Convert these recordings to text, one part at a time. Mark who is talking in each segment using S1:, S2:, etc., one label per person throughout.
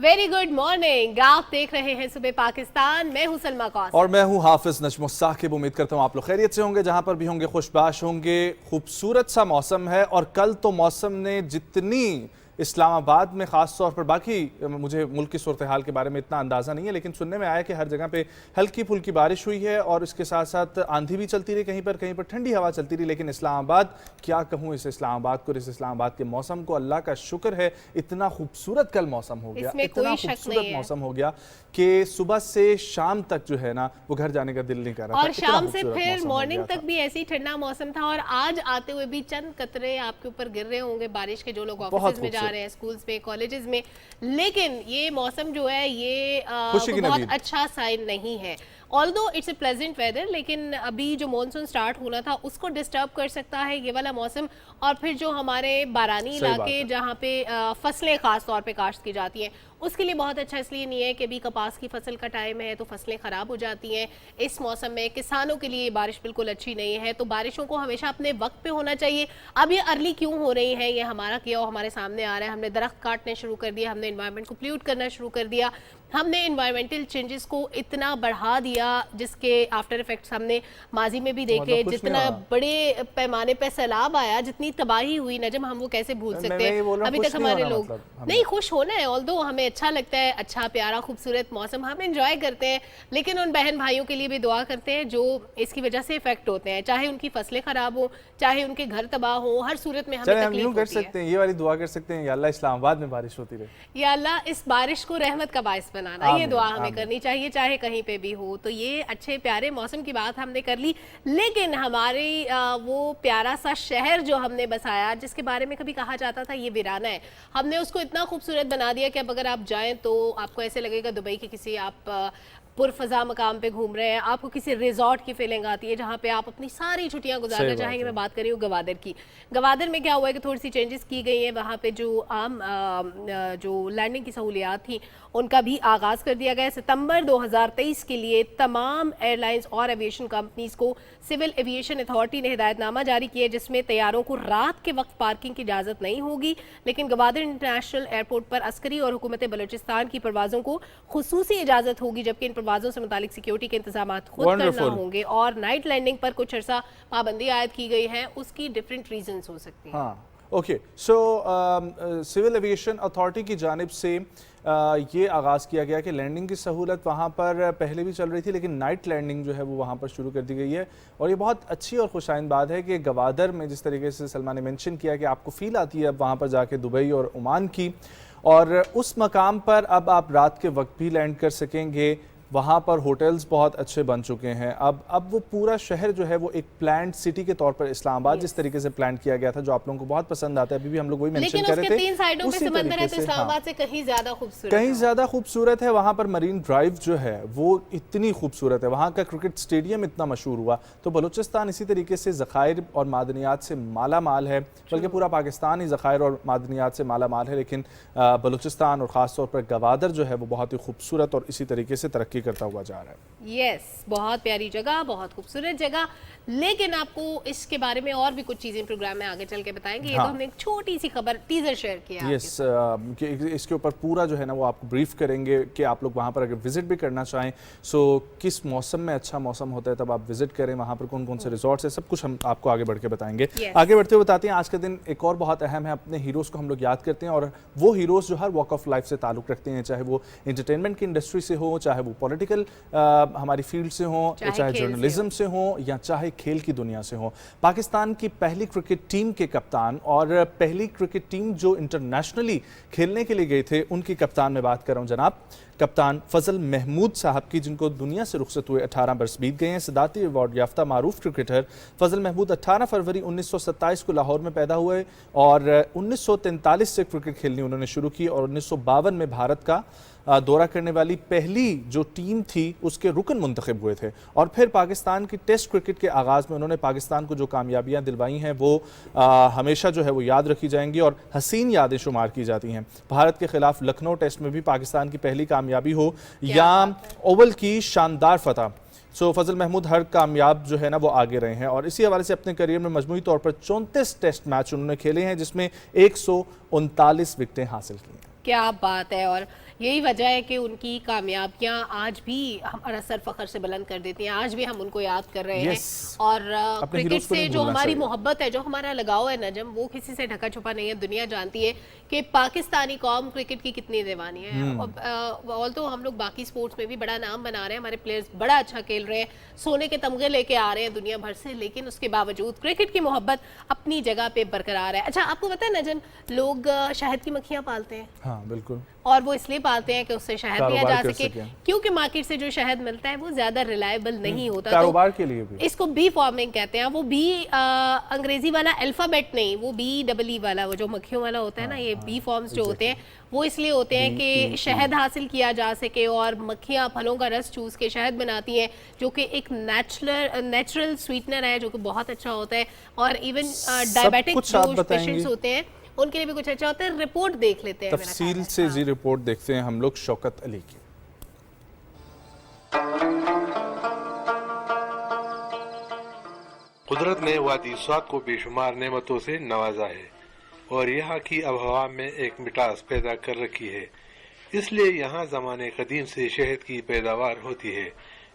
S1: Very good morning. आप देख रहे हैं सुबह पाकिस्तान। मैं हूं सलमा कौसर
S2: और मैं हूं हाफिज नजमुस साकिब। उम्मीद करता हूं आप लोग खैरियत से होंगे, जहां पर भी होंगे खुशबाश होंगे। खूबसूरत सा मौसम है और कल तो मौसम ने जितनी इस्लामाबाद में ख़ास तौर पर, बाकी मुझे मुल्क की सूरत हाल के बारे में इतना अंदाज़ा नहीं है, लेकिन सुनने में आया कि हर जगह पे हल्की फुल्की बारिश हुई है और इसके साथ साथ आंधी भी चलती रही, कहीं पर ठंडी हवा चलती रही। लेकिन इस्लामाबाद, क्या कहूँ इस इस्लामाबाद को, इस इस्लामाबाद के मौसम को, अल्लाह का शुक्र है इतना खूबसूरत कल मौसम हो गया, इतना खूबसूरत मौसम हो गया कि सुबह से शाम तक जो है ना वो घर जाने का दिल नहीं कर रहा
S1: और शाम से फिर मॉर्निंग तक भी ऐसे ही ठंडा मौसम था। और आज आते हुए भी चंद कतरे आपके ऊपर गिर रहे होंगे बारिश के, जो लोग ऑफिस में जा रहे हैं, स्कूल्स में, कॉलेजेस में। लेकिन ये मौसम जो है ये बहुत अच्छा साइन नहीं है। Although it's a pleasant weather, लेकिन अभी जो मॉनसून स्टार्ट होना था उसको डिस्टर्ब कर सकता है ये वाला मौसम। और फिर जो हमारे बारानी इलाके जहाँ पे फसलें खास तौर पे काश्त की जाती हैं, उसके लिए बहुत अच्छा इसलिए नहीं है कि अभी कपास की फसल का टाइम है तो फसलें ख़राब हो जाती हैं इस मौसम में। किसानों के लिए बारिश बिल्कुल अच्छी नहीं है, तो बारिशों को हमेशा अपने वक्त पे होना चाहिए। अब ये अर्ली क्यों हो रही है, ये हमारा किया और हमारे सामने आ रहा है। हमने दरख्त काटने शुरू कर दिया, हमने एनवायरनमेंट को पोल्यूट करना शुरू कर दिया, हमने एनवायरमेंटल चेंजेस को इतना बढ़ा दिया जिसके आफ्टर इफेक्ट्स हमने माजी में भी देखे। जितना बड़े पैमाने पे सैलाब आया, जितनी तबाही हुई नजम, हम वो कैसे भूल सकते हैं। अभी तक हमारे लोग नहीं खुश होना है, ऑल्दो हमें अच्छा लगता है, अच्छा प्यारा खूबसूरत मौसम हम एंजॉय करते हैं, लेकिन उन बहन भाइयों के लिए भी दुआ करते हैं जो इसकी वजह से इफेक्ट होते हैं, चाहे उनकी फसलें खराब हो, चाहे उनके घर तबाह हो, हर सूरत में हमें तकलीफ होती है।
S2: कर सकते हैं, ये वाली दुआ कर सकते हैं, या अल्लाह इस्लामाबाद में बारिश होती रहे,
S1: या अल्लाह इस बारिश को रहमत का बाइस बनाना, ये दुआ हमें करनी चाहिए चाहे कहीं पे भी हो। तो ये अच्छे प्यारे मौसम की बात हमने कर ली, लेकिन हमारी वो प्यारा सा शहर जो हमने बसाया, जिसके बारे में कभी कहा जाता था ये वीराना है, हमने उसको इतना खूबसूरत बना दिया कि अब अगर आप जाएं तो आपको ऐसे लगेगा दुबई के किसी आप पुरफजा मकाम पे घूम रहे हैं। आपको किसी रिजॉर्ट की फीलिंग आती है जहाँ पे आप अपनी सारी छुट्टियाँ गुजारना चाहेंगे। मैं बात कर रही हूँ गवादर की। गवादर में क्या हुआ है कि थोड़ी सी चेंजेस की गई हैं। वहाँ पे जो आम जो लैंडिंग की सहूलियात थी उनका भी आगाज़ कर दिया गया। सितंबर 2023 के लिए तमाम एयरलाइंस और एविएशन कंपनीज को सिविल एविएशन अथॉरिटी ने हिदायतनामा जारी किया, जिसमें तैयारों को रात के वक्त पार्किंग की इजाज़त नहीं होगी, लेकिन गवादर इंटरनेशनल एयरपोर्ट पर अस्करी और हुकूमत बलूचिस्तान की परवाज़ों को खुसूसी इजाज़त होगी, जबकि इन परवाज़ों से मुतालिक सिक्योरिटी के इंतजाम खुद करना होंगे। और नाइट लैंडिंग पर कुछ अर्सा पाबंदी आयद की गई है, उसकी डिफरेंट रीजंस हो सकती हैं।
S2: Okay, so civil aviation authority की जानिब से ये आगाज़ किया गया कि लैंडिंग की सहूलत वहाँ पर पहले भी चल रही थी, लेकिन नाइट लैंडिंग जो है वो वहाँ पर शुरू कर दी गई है। और ये बहुत अच्छी और खुशाइन बात है कि गवादर में जिस तरीके से सलमा ने मेंशन किया कि आपको फ़ील आती है अब वहाँ पर जाके दुबई और ओमान की, और उस मकाम पर अब आप रात के वक्त भी लैंड कर सकेंगे। वहाँ पर होटल्स बहुत अच्छे बन चुके हैं। अब वो पूरा शहर जो है वो एक प्लान्ड सिटी के तौर पर इस्लामाबाद जिस तरीके से प्लान किया गया था, जो आप लोगों को बहुत पसंद आता है, अभी भी हम लोग वही मेंशन कर रहे थे,
S1: तीन साइडों पे समंदर है तो इस्लामाबाद से कहीं ज़्यादा खूबसूरत है। वहाँ पर मरीन ड्राइव जो है वो इतनी खूबसूरत है, वहाँ का क्रिकेट स्टेडियम इतना मशहूर हुआ। तो बलूचिस्तान इसी तरीके से ज़खायर और मादनियात से माला माल है, बल्कि पूरा पाकिस्तान ही ज़खायर और मादनियात से माला माल है, लेकिन बलूचिस्तान और ख़ास तौर पर गवादर जो है वो बहुत ही खूबसूरत और इसी तरीके से तरक्की करता हुआ जा रहा है। यस, बहुत प्यारी जगह, बहुत खूबसूरत जगह। लेकिन आपको इसके बारे में और भी कुछ चीजें प्रोग्राम में आगे चल के बताएंगे। ये तो हमने एक छोटी सी खबर टीजर शेयर किया।
S2: यस, इसके ऊपर पूरा जो है ना वो आपको ब्रीफ करेंगे कि आप लोग वहाँ पर अगर विजिट भी करना चाहें, सो किस मौसम में अच्छा मौसम होता है तब आप विजिट करें, वहाँ पर कौन कौन से रिजॉर्ट्स है, सब कुछ हम आपको आगे बढ़ के बताएंगे। आगे बढ़ते हुए बताते हैं आज का दिन एक और बहुत अहम है। अपने हीरोज़ को हम लोग याद करते हैं, और वो हीरोज़ जो हर वॉक ऑफ लाइफ से ताल्लुक़ रखते हैं, चाहे वो इंटरटेनमेंट की इंडस्ट्री से हो, चाहे वो पॉलिटिकल हमारी फील्ड से हो, चाहे जर्नलिज्म से हो, या चाहे खेल की दुनिया से हो। पाकिस्तान की पहली क्रिकेट टीम के कप्तान और पहली क्रिकेट टीम जो इंटरनेशनली खेलने के लिए गए थे, उनकी कप्तान में बात कर रहा हूं जनाब, कप्तान फजल महमूद साहब की, जिनको दुनिया से रुखसत हुए 18 बरस बीत गए हैं। सदाती अवार्ड याफ्ता मारूफ क्रिकेटर फजल महमूद 18 फरवरी 1927 को लाहौर में पैदा हुए और 1943 से क्रिकेट खेलनी उन्होंने शुरू की, और 1952 में भारत का दौरा करने वाली पहली जो टीम थी उसके रुकन मुंतखब हुए थे। और फिर पाकिस्तान की टेस्ट क्रिकेट के आगाज़ में उन्होंने पाकिस्तान को जो कामयाबियां दिलवाई हैं वो हमेशा जो है वो याद रखी जाएंगी और हसीन यादें शुमार की जाती हैं। भारत के खिलाफ लखनऊ टेस्ट में भी पाकिस्तान की पहली कामयाबी हो या ओवल की शानदार फतह, सो फजल महमूद हर कामयाब जो है ना वो आगे रहे हैं। और इसी हवाले से अपने करियर में मजमूई तौर पर 34 टेस्ट मैच उन्होंने खेले हैं, जिसमें 139 विकेटें हासिल की हैं।
S1: क्या बात है। और यही वजह है कि उनकी कामयाबियां आज भी हमारा सर फखर से बुलंद कर देती हैं, आज भी हम उनको याद कर रहे हैं। और क्रिकेट से जो हमारी मोहब्बत है, जो हमारा लगाव है नजम, वो किसी से ढका छुपा नहीं है। दुनिया जानती है कि पाकिस्तानी कौम क्रिकेट की कितनी दीवानी है। ऑल तो हम लोग बाकी स्पोर्ट्स में भी बड़ा नाम बना रहे हैं, हमारे प्लेयर्स बड़ा अच्छा खेल रहे हैं, सोने के तमगे लेके आ रहे हैं दुनिया भर से, लेकिन उसके बावजूद क्रिकेट की मोहब्बत अपनी जगह पे बरकरार है। अच्छा, आपको पता है नजम, लोग शहद की मक्खियां पालते हैं।
S2: हाँ बिल्कुल,
S1: और वो इसलिए पालते हैं कि उससे शहद लिया जा सके, क्योंकि मार्केट से जो शहद मिलता है वो ज्यादा रिलायबल नहीं होता।
S2: कारोबार के लिए भी
S1: इसको बी फार्मिंग कहते हैं। वो बी अंग्रेजी वाला अल्फाबेट नहीं, वो BEE वाला, वो जो मक्खियों वाला होता है ना, ये बी फॉर्म्स जो होते हैं वो इसलिए होते हैं कि शहद हासिल किया जा सके, और मक्खियां फलों का रस चूस के शहद बनाती हैं, जो कि एक नेचुरल स्वीटनर है, जो कि बहुत अच्छा होता है। और इवन डायबिटिक जो पेशेंट्स होते हैं उनके लिए भी कुछ अच्छा होता है। रिपोर्ट देख लेते हैं,
S2: तफसील से जी रिपोर्ट देखते हैं हम लोग शौकत अली की।
S3: कुदरत ने वादी स्वाद को बेशुमार नेमतों से नवाजा है और यहाँ की आबहवा में एक मिठास पैदा कर रखी है, इसलिए यहाँ ज़माने कदीम से शहद की पैदावार होती है।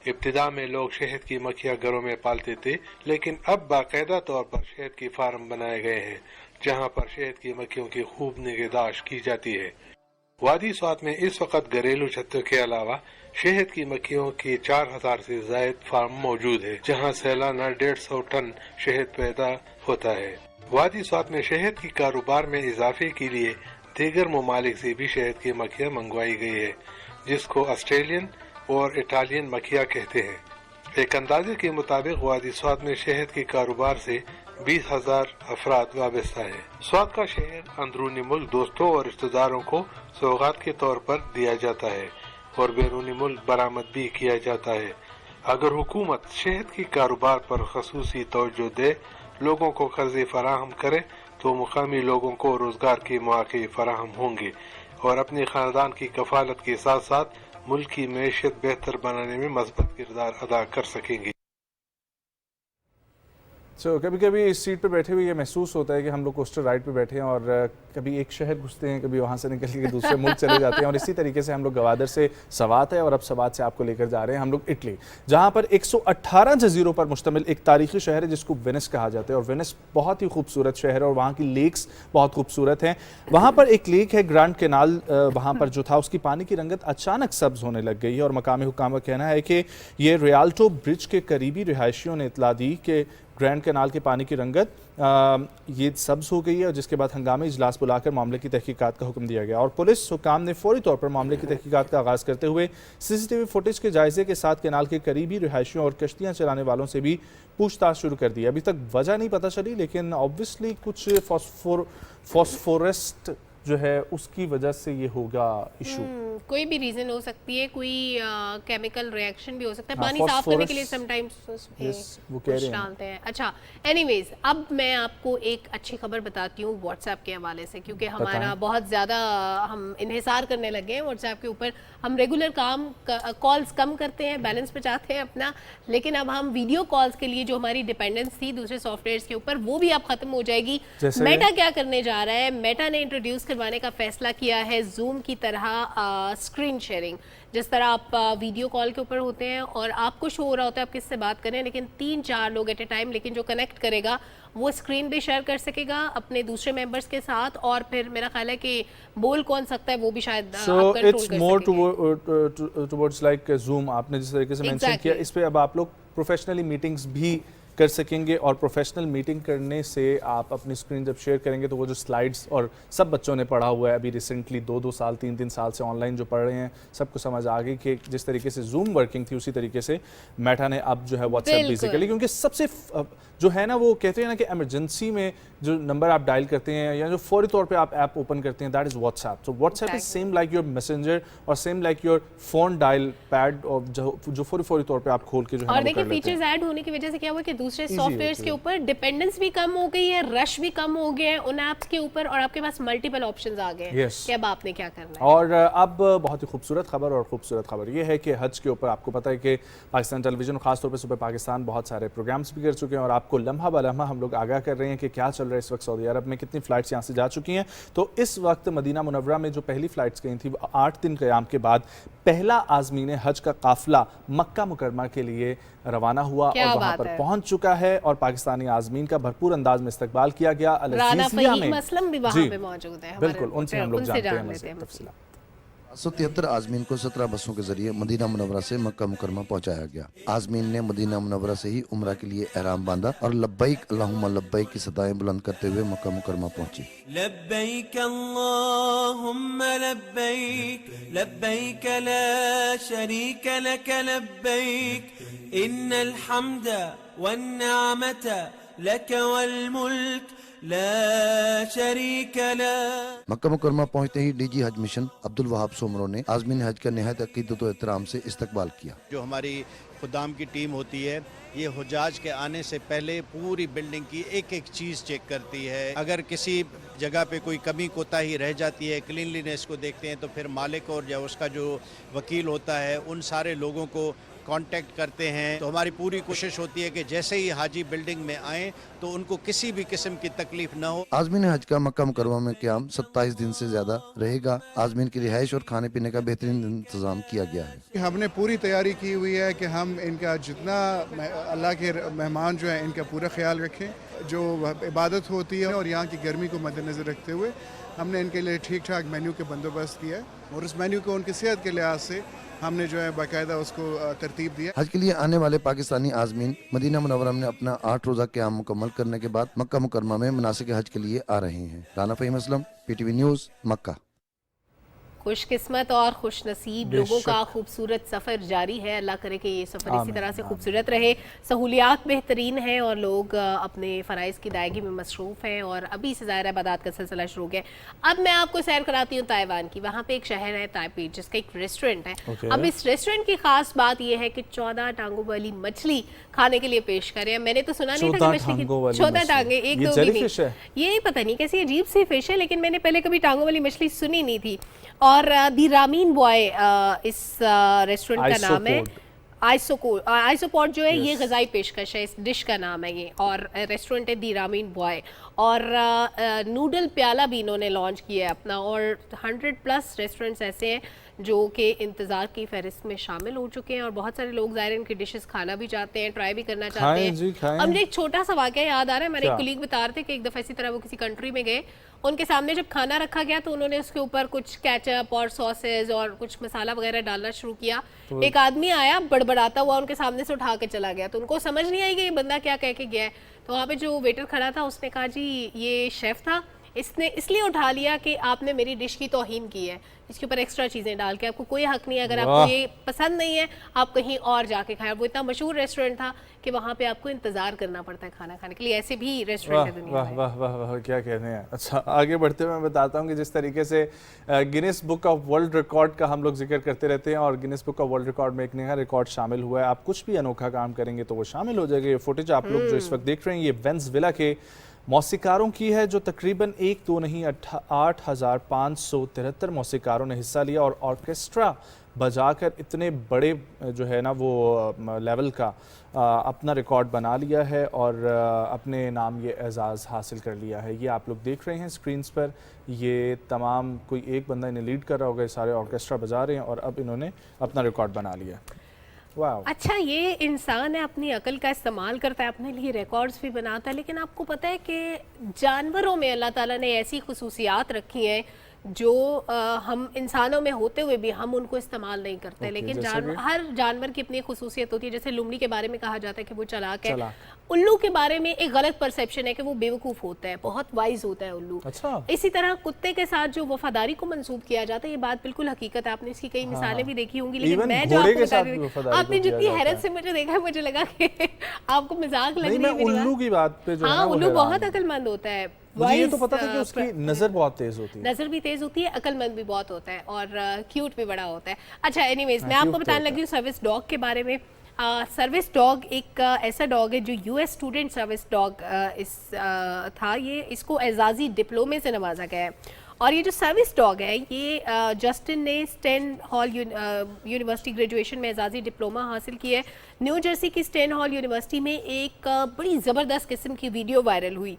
S3: इब्तिदा में लोग शहद की मक्खियाँ घरों में पालते थे, लेकिन अब बाकायदा तौर पर शहद की फार्म बनाए गए हैं, जहाँ पर शहद की मक्खियों की खूब निगहदाश्त की जाती है। वादी स्वाद में इस वक्त घरेलू छत्तों के अलावा शहद की मक्खियों के 4000 से जायद फार्म मौजूद है, जहाँ सालाना 150 टन शहद पैदा होता है। वादी स्वाद में शहद की कारोबार में इजाफे के लिए दीगर ममालिक से भी शहद की मक्खियाँ मंगवाई गई है, जिसको ऑस्ट्रेलियन और इटालियन मक्खियाँ कहते हैं। एक अंदाजे के मुताबिक वादी स्वाद में शहद के कारोबार से 20,000 अफराद वाबस्ता है। स्वाद का शहद अंदरूनी मुल्क दोस्तों और रिश्तेदारों को सौगात के तौर पर दिया जाता है और बैरूनी मुल्क बरामद भी किया जाता है। अगर हुकूमत शहद की कारोबार पर खसूसी तवज्जो दे, लोगों को कर्जे फराहम करे, तो मुकामी लोगों को रोजगार के मौके फराहम होंगे और अपने खानदान की कफालत के साथ साथ मुल्क की मैशियत बेहतर बनाने में मस्बत किरदार अदा कर सकेंगे।
S2: कभी कभी इस सीट पे बैठे हुए ये महसूस होता है कि हम लोग कोस्टर राइड पे बैठे हैं और कभी एक शहर घुसते हैं, कभी वहाँ से निकल के दूसरे मुल्क चले जाते हैं। और इसी तरीके से हम लोग गवादर से सवात है और अब सवात से आपको लेकर जा रहे हैं हम लोग इटली, जहाँ पर 118 जजीरों पर मुश्तमिल एक तारीखी शहर है जिसको वेनिस कहा जाता है। और वेनिस बहुत ही खूबसूरत शहर है और वहाँ की लेक्स बहुत खूबसूरत हैं। वहाँ पर एक लेक है ग्रैंड कैनाल, वहाँ पर जो था उसकी पानी की रंगत अचानक सब्ज होने लग गई है और मकामी हुकाम का कहना है कि ये रियाल्टो ब्रिज के करीबी रिहायशियों ने इतला दी कि ग्रैंड कैनाल के पानी की रंगत ये सब्ज हो गई है, और जिसके बाद हंगामी इजलास बुलाकर मामले की तहकीकात का हुक्म दिया गया। और पुलिस हुकाम ने फौरी तौर पर मामले की तहकीकात का आगाज़ करते हुए CCTV फुटेज के जायजे के साथ कैनाल के करीबी रिहायशियों और कश्तियाँ चलाने वालों से भी पूछताछ शुरू कर दी। अभी तक वजह नहीं पता चली, लेकिन ऑब्वियसली कुछ फॉस्फोरस जो है उसकी वजह से ये होगा इशू।
S1: कोई भी रीजन हो सकती है, कोई केमिकल रिएक्शन भी हो सकता है। पानी साफ करने के लिए समटाइम्स वो डालते हैं। अच्छा, एनीवेज, अब मैं आपको एक अच्छी खबर बताती हूँ व्हाट्सएप के हवाले से, क्योंकि हमारा बहुत ज़्यादा हम इन्हिसार करने लगे हैं व्हाट्सएप के ऊपर। हम रेगुलर कॉल्स कम करते हैं, बैलेंस बचाते हैं अपना, लेकिन अब हम वीडियो कॉल्स के लिए जो हमारी डिपेंडेंस थी दूसरे सॉफ्टवेयर के ऊपर, वो भी अब खत्म हो जाएगी। मेटा क्या करने जा रहा है? मेटा ने इंट्रोड्यूस करवाने का फैसला किया है जूम की तरह स्क्रीन शेयरिंग। जिस तरह आप वीडियो कॉल के ऊपर होते हैं और आपको शो हो रहा होता है आप किससे बात करें, लेकिन 3-4 लोग एट ए टाइम, लेकिन जो कनेक्ट करेगा वो स्क्रीन भी शेयर कर सकेगा अपने दूसरे मेंबर्स के साथ, और फिर मेरा ख्याल है कि बोल कौन सकता है वो भी शायद आप कंट्रोल कर सकेंगे।
S2: It's more towards like zoom, आपने जिस तरीके से मेंशन किया, इस पे अब आप लोग प्रोफेशनली मीटिंग्स भी कर सकेंगे। और प्रोफेशनल मीटिंग करने से आप अपनी स्क्रीन जब शेयर करेंगे तो वो जो स्लाइड्स, और सब बच्चों ने पढ़ा हुआ है अभी रिसेंटली 2-2 साल 3-3 साल से ऑनलाइन जो पढ़ रहे हैं, सबको समझ आ गई कि जिस तरीके से जूम वर्किंग थी उसी तरीके से मेटा ने अब जो है व्हाट्सएप बेसिकली, क्योंकि सबसे जो है ना वो कहते हैं ना कि इमरजेंसी में जो नंबर आप डायल करते हैं या जो फौरी तौर पे आप ऐप ओपन करते हैं, that is WhatsApp. So WhatsApp is same like your messenger और same like your phone dial pad, और जो फौरी तौर पे आप खोल के जो है।
S1: और देखिए फीचर्स ऐड होने की वजह से क्या हुआ कि दूसरे सॉफ्टवेयर्स के ऊपर डिपेंडेंस भी कम हो गई है, रश भी कम हो गया है उन ऐप्स के ऊपर, और आपके पास मल्टीपल ऑप्शंस आ गए हैं कि अब आपने क्या करना है।
S2: और अब बहुत ही खूबसूरत खबर, और खूबसूरत खबर ये है कि हज के ऊपर आपको पता है कि पाकिस्तान टेलीविजन खासतौर पर सुबह पाकिस्तान बहुत सारे प्रोग्राम्स भी कर चुके हैं, और आपको लम्हा ब लम्हा हम लोग आगाह कर रहे हैं कि क्या चल रहा है इस वक्त सऊदी अरब में, कितनी फ़्लाइट्स यहाँ से जा चुकी हैं। तो इस वक्त मदीना मुनव्वरा में जो पहली फ़्लाइट्स गई थी 8 दिन क़याम के बाद पहला आज़मीन हज का काफ़िला मक्का मुकरमा के लिए रवाना हुआ और वहाँ पर पहुँच चुका है, और पाकिस्तानी आज़मीन का भरपूर अंदाज में इस्तकबाल किया गया।
S1: राना फ़हीम असलम भी वहाँ पे मौजूद है,
S2: बिल्कुल, उनसे हम लोग जानते हैं तफसीलात।
S4: 173 आज़मीन को 17 बसों के जरिए मदीना मुनव्वरा से मक्का मुकरमा पहुंचाया गया। आज़मीन ने मदीना मुनव्वरा से ही उम्रा के लिए एहराम बांधा और लब्बैक अल्लाहुम्मा लब्बैक की सदाएं बुलंद करते हुए मक्का मुकरमा पहुंची।
S5: लब्बैक अल्लाहुम्मा लब्बैक लब्बैक ला शरीक लक लब्बैक इन्नल हम्दा वन निअमत लक वल मुल्क ला शरीक ला।
S4: मक्का मुकरमा पहुंचते ही डीजी हज मिशन अब्दुल वहाब सोमरो ने आज़मीन हज का निहायत अकीदत व एहतराम से इस्तकबाल किया।
S6: जो हमारी खुदाम की टीम होती है ये हुज्जाज के आने से पहले पूरी बिल्डिंग की एक एक चीज़ चेक करती है। अगर किसी जगह पे कोई कमी कोताही रह जाती है, क्लीनलीनेस को देखते हैं, तो फिर मालिक और जो उसका जो वकील होता है उन सारे लोगों को कांटेक्ट करते हैं। तो हमारी पूरी कोशिश होती है कि जैसे ही हाजी बिल्डिंग में आएँ तो उनको किसी भी किस्म की तकलीफ न हो।
S4: आज़मीन हज का मक्का मुकरमा में क़याम 27 दिन से ज्यादा रहेगा। आज़मीन की रिहाइश और खाने पीने का बेहतरीन इंतजाम किया गया है।
S7: हमने पूरी तैयारी की हुई है कि हम इनका जितना अल्लाह के मेहमान जो हैं इनका पूरा ख्याल रखें, जो इबादत होती है और यहाँ की गर्मी को मद्देनज़र रखते हुए हमने इनके लिए ठीक ठाक मेन्यू के बंदोबस्त किया है, और उस मेन्यू को उनकी सेहत के लिहाज से हमने जो है बाकायदा उसको तरतीब दिया।
S4: हज के लिए आने वाले पाकिस्तानी आज़मीन मदीना मुनव्वरा में अपना 8 रोज़ा क़याम मुकम्मल करने के बाद मक्का मुकरमा में मनासिक हज के लिए आ रहे हैं। राना फ़हीम असलम, PTV न्यूज़, मक्का।
S1: खुशकिस्मत और खुश नसीब लोगों का खूबसूरत सफ़र जारी है। अल्लाह करे कि ये सफ़र इसी तरह से खूबसूरत रहे, सहूलियात बेहतरीन हैं और लोग अपने फ़राइज़ की अदायगी में मसरूफ़ हैं, और अभी से ज़ाहिर इबादत का सिलसिला शुरू हो गया। अब मैं आपको सैर कराती हूँ ताइवान की। वहाँ पे एक शहर है ताइपी जिसका एक रेस्टोरेंट है। अब इस रेस्टोरेंट की ख़ास बात यह है कि 14 टांगों वाली मछली खाने के लिए पेश करें। मैंने तो सुना नहीं था कि मछली की 14 टांगे, एक दो भी नहीं, ये पता नहीं कैसी अजीब सी फिश है, लेकिन मैंने पहले कभी टांगों वाली मछली सुनी नहीं थी। और दी रामीन बॉय इस रेस्टोरेंट का नाम है। आइसोपोड जो है ये गज़ाई पेशकश है, इस डिश का नाम है ये, और रेस्टोरेंट है दी रामीन बॉय। और नूडल प्याला भी इन्होंने लॉन्च किया है अपना, और 100+ रेस्टोरेंट्स ऐसे हैं जो कि इंतज़ार की फहरिस्त में शामिल हो चुके हैं, और बहुत सारे लोग ज़ाहिर इनकी डिशेस खाना भी चाहते हैं, ट्राई भी करना चाहते हैं। अब मुझे एक छोटा सा वाक़या याद आ रहा है। मेरे एक कलीग बता रहे थे कि एक दफ़ा इसी तरह वो किसी कंट्री में गए, उनके सामने जब खाना रखा गया तो उन्होंने उसके ऊपर कुछ केचप और सॉसेज और कुछ मसाला वगैरह डालना शुरू किया। तो एक आदमी आया बड़बड़ाता हुआ उनके सामने से उठा के चला गया, तो उनको समझ नहीं आई कि ये बंदा क्या कह के गया है। तो वहाँ पे जो वेटर खड़ा था उसने कहा जी ये शेफ़ था, इसने इसलिए उठा लिया कि आपने मेरी डिश की तौहीन की है, इसके ऊपर एक्स्ट्रा चीज़ें डाल के। आपको कोई हक नहीं है, अगर आपको ये पसंद नहीं है आप कहीं और जाके खाएं। वो इतना मशहूर रेस्टोरेंट था कि वहाँ पे आपको इंतज़ार करना पड़ता है खाना खाने के लिए। ऐसे भी रेस्टोरेंट है दुनिया में।
S2: वाह वाह वाह, क्या कहते हैं। अच्छा, आगे बढ़ते हुए मैं बताता हूँ कि जिस तरीके से Guinness book of world record का हम लोग जिक्र करते रहते हैं, और Guinness book of world record में एक नया रिकॉर्ड शामिल हुआ है। आप कुछ भी अनोखा काम करेंगे तो वो शामिल हो जाएगा। ये फुटेज आप लोग जो इस वक्त देख रहे हैं ये वेनेज़ुएला के मौसीकारों की है, जो तकरीबन 1 2 नहीं 8,573 मौसीकारों ने हिस्सा लिया, और ऑर्केस्ट्रा बजाकर इतने बड़े जो है ना वो लेवल का अपना रिकॉर्ड बना लिया है, और अपने नाम ये एजाज़ हासिल कर लिया है। ये आप लोग देख रहे हैं स्क्रीन्स पर, ये तमाम कोई एक बंदा इन्हें लीड कर रहा होगा, सारे ऑर्केस्ट्रा बजा रहे हैं, और अब इन्होंने अपना रिकॉर्ड बना लिया।
S1: अच्छा, ये इंसान है अपनी अकल का इस्तेमाल करता है, अपने लिए रिकॉर्ड्स भी बनाता है, लेकिन आपको पता है कि जानवरों में अल्लाह ताला ने ऐसी खुसूसियात रखी हैं जो हम इंसानों में होते हुए भी हम उनको इस्तेमाल नहीं करते। लेकिन हर जानवर की अपनी खुसूसियत होती है। जैसे लोमड़ी के बारे में कहा जाता है कि वो चालाक है। उल्लू के बारे में एक गलत परसेप्शन है कि वो बेवकूफ़ होता है, बहुत वाइज होता है उल्लू।
S2: अच्छा।
S1: इसी तरह कुत्ते के साथ जो वफादारी को मंसूब किया जाता है, ये बात बिल्कुल हकीकत है। आपने इसकी कई मिसालें भी देखी होंगी, लेकिन मैं जो आपको बता रही हूँ, आपने जितनी हैरत से मुझे देखा है, मुझे लगा कि आपको मजाक लग रही है।
S2: उल्लू की बात पे जो
S1: हाँ, उल्लू बहुत अक्लमंद होता है।
S2: मुझे ये तो पता था कि उसकी नज़र बहुत तेज होती है।
S1: नज़र भी तेज होती है, अक्लमंद भी बहुत होता है, और क्यूट भी बड़ा होता है। अच्छा, एनीवेज मैं आपको बताने लगी हूँ सर्विस डॉग के बारे में। सर्विस डॉग एक ऐसा डॉग है जो यूएस स्टूडेंट सर्विस डॉग था, ये इसको एजाजी डिप्लोमे से नवाजा गया है। और ये जो सर्विस डॉग है ये जस्टिन ने स्टेन हॉल यूनिवर्सिटी ग्रेजुएशन में एजाजी डिप्लोमा हासिल किया है। न्यू जर्सी की स्टेन हॉल यूनिवर्सिटी में एक बड़ी ज़बरदस्त किस्म की वीडियो वायरल हुई।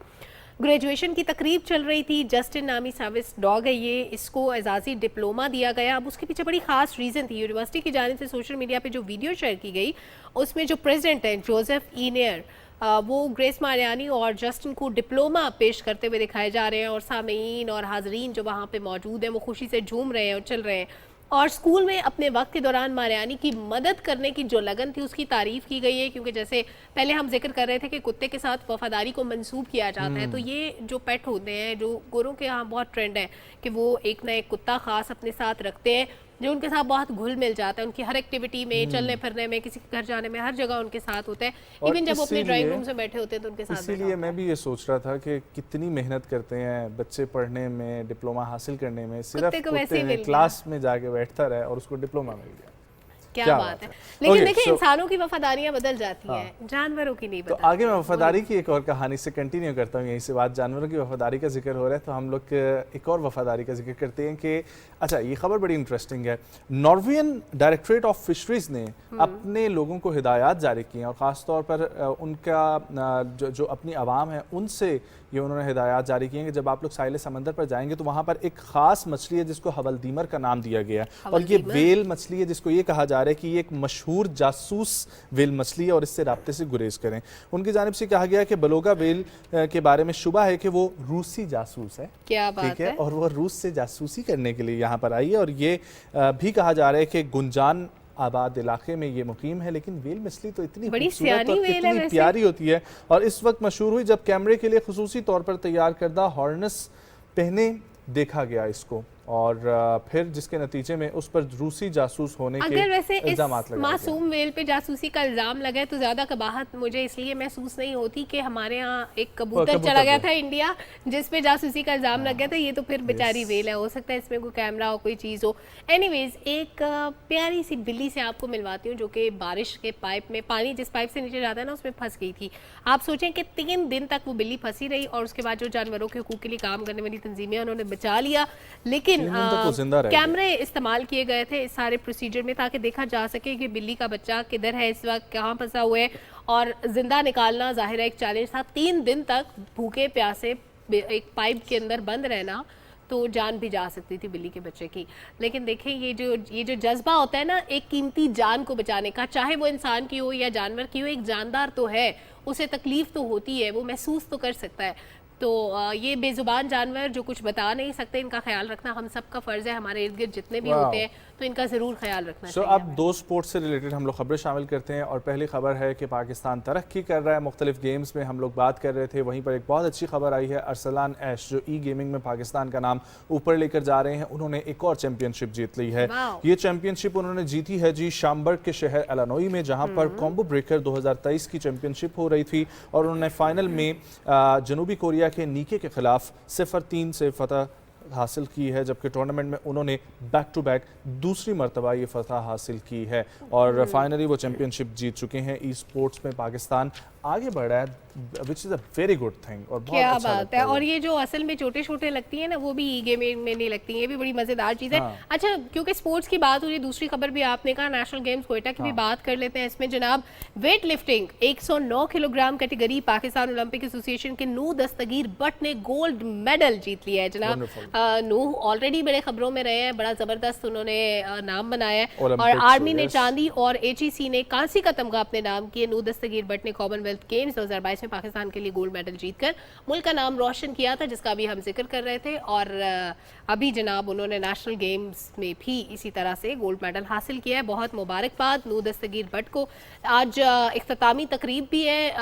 S1: ग्रेजुएशन की तकरीब चल रही थी, जस्टिन नामी सर्विस डॉग है ये, इसको एजाजी डिप्लोमा दिया गया। अब उसके पीछे बड़ी खास रीज़न थी। यूनिवर्सिटी की जानिब से सोशल मीडिया पे जो वीडियो शेयर की गई उसमें जो प्रेसिडेंट हैं जोसेफ ईनियर, वो ग्रेस मारियानी और जस्टिन को डिप्लोमा पेश करते हुए दिखाए जा रहे हैं और सामीन और हाजरीन जो वहाँ पे मौजूद हैं वो खुशी से झूम रहे हैं और चल रहे हैं। और स्कूल में अपने वक्त के दौरान मारियानी की मदद करने की जो लगन थी उसकी तारीफ़ की गई है, क्योंकि जैसे पहले हम जिक्र कर रहे थे कि कुत्ते के साथ वफादारी को मंसूब किया जाता है, तो ये जो पेट होते हैं, जो गोरों के यहाँ बहुत ट्रेंड है कि वो एक ना एक कुत्ता ख़ास अपने साथ रखते हैं जो उनके साथ बहुत घुल मिल जाता है, उनकी हर एक्टिविटी में, चलने फिरने में, किसी के घर जाने में, हर जगह उनके साथ होता है। इवन जब वो अपने ड्राइंग रूम से बैठे होते हैं तो उनके साथ।
S2: इसीलिए मैं भी ये सोच रहा था कि कितनी मेहनत करते हैं बच्चे पढ़ने में, डिप्लोमा हासिल करने में, सिर्फ कुत्ते ने क्लास में जाके बैठता रहे और उसको डिप्लोमा मिल गया।
S1: क्या बात है। लेकिन देखिए इंसानों की वफादारियां बदल जाती हैं, जानवरों की नहीं
S2: तो
S1: बदलती।
S2: आगे मैं वफादारी की एक और कहानी से कंटिन्यू करता हूँ। यहीं से बात जानवरों की वफादारी का जिक्र हो रहा है तो हम लोग एक और वफादारी का जिक्र करते हैं कि अच्छा, ये खबर बड़ी इंटरेस्टिंग है। नॉर्वेजियन डायरेक्टरेट ऑफ फिशरीज ने अपने लोगों को हिदायत जारी की हैं और ख़ास तौर पर उनका जो अपनी आवाम है उनसे ये उन्होंने हिदायत जारी की हैं कि जब आप लोग साहिल समंदर पर जाएंगे तो वहाँ पर एक ख़ास मछली है जिसको हवलदीमर का नाम दिया गया है और ये वेल मछली है जिसको ये कहा जा रहा है कि ये एक मशहूर जासूस वेल मछली है और इससे राब्ते से गुरेज करें। उनकी जानिब से कहा गया कि बलोगा वेल के बारे में शुबा है कि वो रूसी जासूस है।
S1: क्या बात
S2: ठीक है, और वो रूस से जासूसी करने के लिए यहाँ पर आई है और ये भी कहा जा रहा है कि गुंजान आबाद इलाके में ये मुकीम है। लेकिन वेल मछली तो इतनी खूबसूरत और कितनी प्यारी होती है और इस वक्त मशहूर हुई जब कैमरे के लिए खुसूसी तौर पर तैयार करदा हॉर्नस पहने देखा गया इसको और फिर जिसके नतीजे में उस पर रूसी जासूस होने के इल्जामात लगाए।
S1: मासूम वेल पे जासूसी का इल्जाम लगा है तो ज्यादा कबाहत मुझे इसलिए महसूस नहीं होती कि हमारे यहाँ एक कबूतर चला गया था इंडिया जिस पे जासूसी का इल्जाम लग गया था। ये तो फिर बेचारी वेल है, हो सकता है इसमें कोई कैमरा हो, कोई चीज़ हो। एनीवेज एक प्यारी सी बिल्ली से आपको मिलवाती हूँ जो कि बारिश के पाइप में, पानी जिस पाइप से नीचे जाता है ना उसमें फंस गई थी। आप सोचें कि 3 दिन तक वो बिल्ली फंसी रही और उसके बाद जो जानवरों के हकूक़ के लिए काम करने वाली तंजीमें उन्होंने बचा लिया, लेकिन कैमरे इस्तेमाल किए गए थे इस सारे प्रोसीजर में ताकि देखा जा सके कि बिल्ली का बच्चा किधर है, इस वक्त कहाँ फंसा हुआ है। और जिंदा निकालना जाहिर है एक चैलेंज था। 3 दिन तक भूखे प्यासे एक पाइप के अंदर बंद रहना, तो जान भी जा सकती थी बिल्ली के बच्चे की। लेकिन देखें ये जो जज्बा होता है ना एक कीमती जान को बचाने का, चाहे वो इंसान की हो या जानवर की हो, एक जानदार तो है, उसे तकलीफ तो होती है, वो महसूस तो कर सकता है। तो ये बेजुबान जानवर जो कुछ बता नहीं सकते, इनका ख्याल रखना हम सबका फ़र्ज़ है। हमारे इर्द गिर्द जितने भी होते हैं तो इनका ज़रूर ख्याल रखना चाहिए।
S2: अब 2 स्पोर्ट्स से रिलेटेड हम लोग खबरें शामिल करते हैं और पहली खबर है कि पाकिस्तान तरक्की कर रहा है। मुख्तलिफ गेम्स में हम लोग बात कर रहे थे, वहीं पर एक बहुत अच्छी खबर आई है। अरसलान ऐश जो गेमिंग में पाकिस्तान का नाम ऊपर लेकर जा रहे हैं, उन्होंने एक और चैंपियनशिप जीत ली है। ये चैंपियनशिप उन्होंने जीती है जी शामबर्ग के शहर इलिनॉय में, जहाँ पर कॉम्बो ब्रेकर 2023 की चैंपियनशिप हो रही थी और उन्होंने फाइनल में जनूबी कोरिया के नीके के खिलाफ 0-3 से फतह हासिल की है, जबकि टूर्नामेंट में उन्होंने बैक टू बैक दूसरी मरतबा ये फतह हासिल की है और फाइनली वो चैंपियनशिप जीत चुके हैं। ई स्पोर्ट्स में पाकिस्तान आगे बढ़ रहा है, which is a very good thing और बहुत
S1: क्या
S2: अच्छा
S1: बात है। और ये जो असल में छोटे छोटे लगती है ना वो भी ई गेमिंग में नहीं लगती, ये भी बड़ी मज़ेदार चीज़ है। अच्छा, क्योंकि स्पोर्ट्स की बात हो रही है, दूसरी खबर भी आपने कहा नेशनल गेम्स कोयटा की भी बात कर लेते हैं। इसमें जनाब weight lifting 109 kilogram category Pakistan Olympic association के नूह दस्तगीर भट्ट ने गोल्ड मेडल जीत लिया है। जनाब नूह ऑलरेडी बड़े खबरों में रहे हैं, बड़ा ज़बरदस्त उन्होंने नाम बनाया है और आर्मी ने चांदी और HEC ने कांसी का तमगा अपने नाम किए। नूह दस्तगीर भट्ट ने कॉमनवेल्थ गेम्स 2022 में पाकिस्तान के लिए गोल्ड मेडल जीतकर मुल्क का नाम रोशन किया था, जिसका भी हम जिक्र कर रहे थे। और अभी जनाब उन्होंने नेशनल गेम्स में भी इसी तरह से गोल्ड मेडल हासिल किया है। बहुत मुबारकबाद नूह दस्तगीर भट्ट को। आज इख्तितामी तकरीब भी है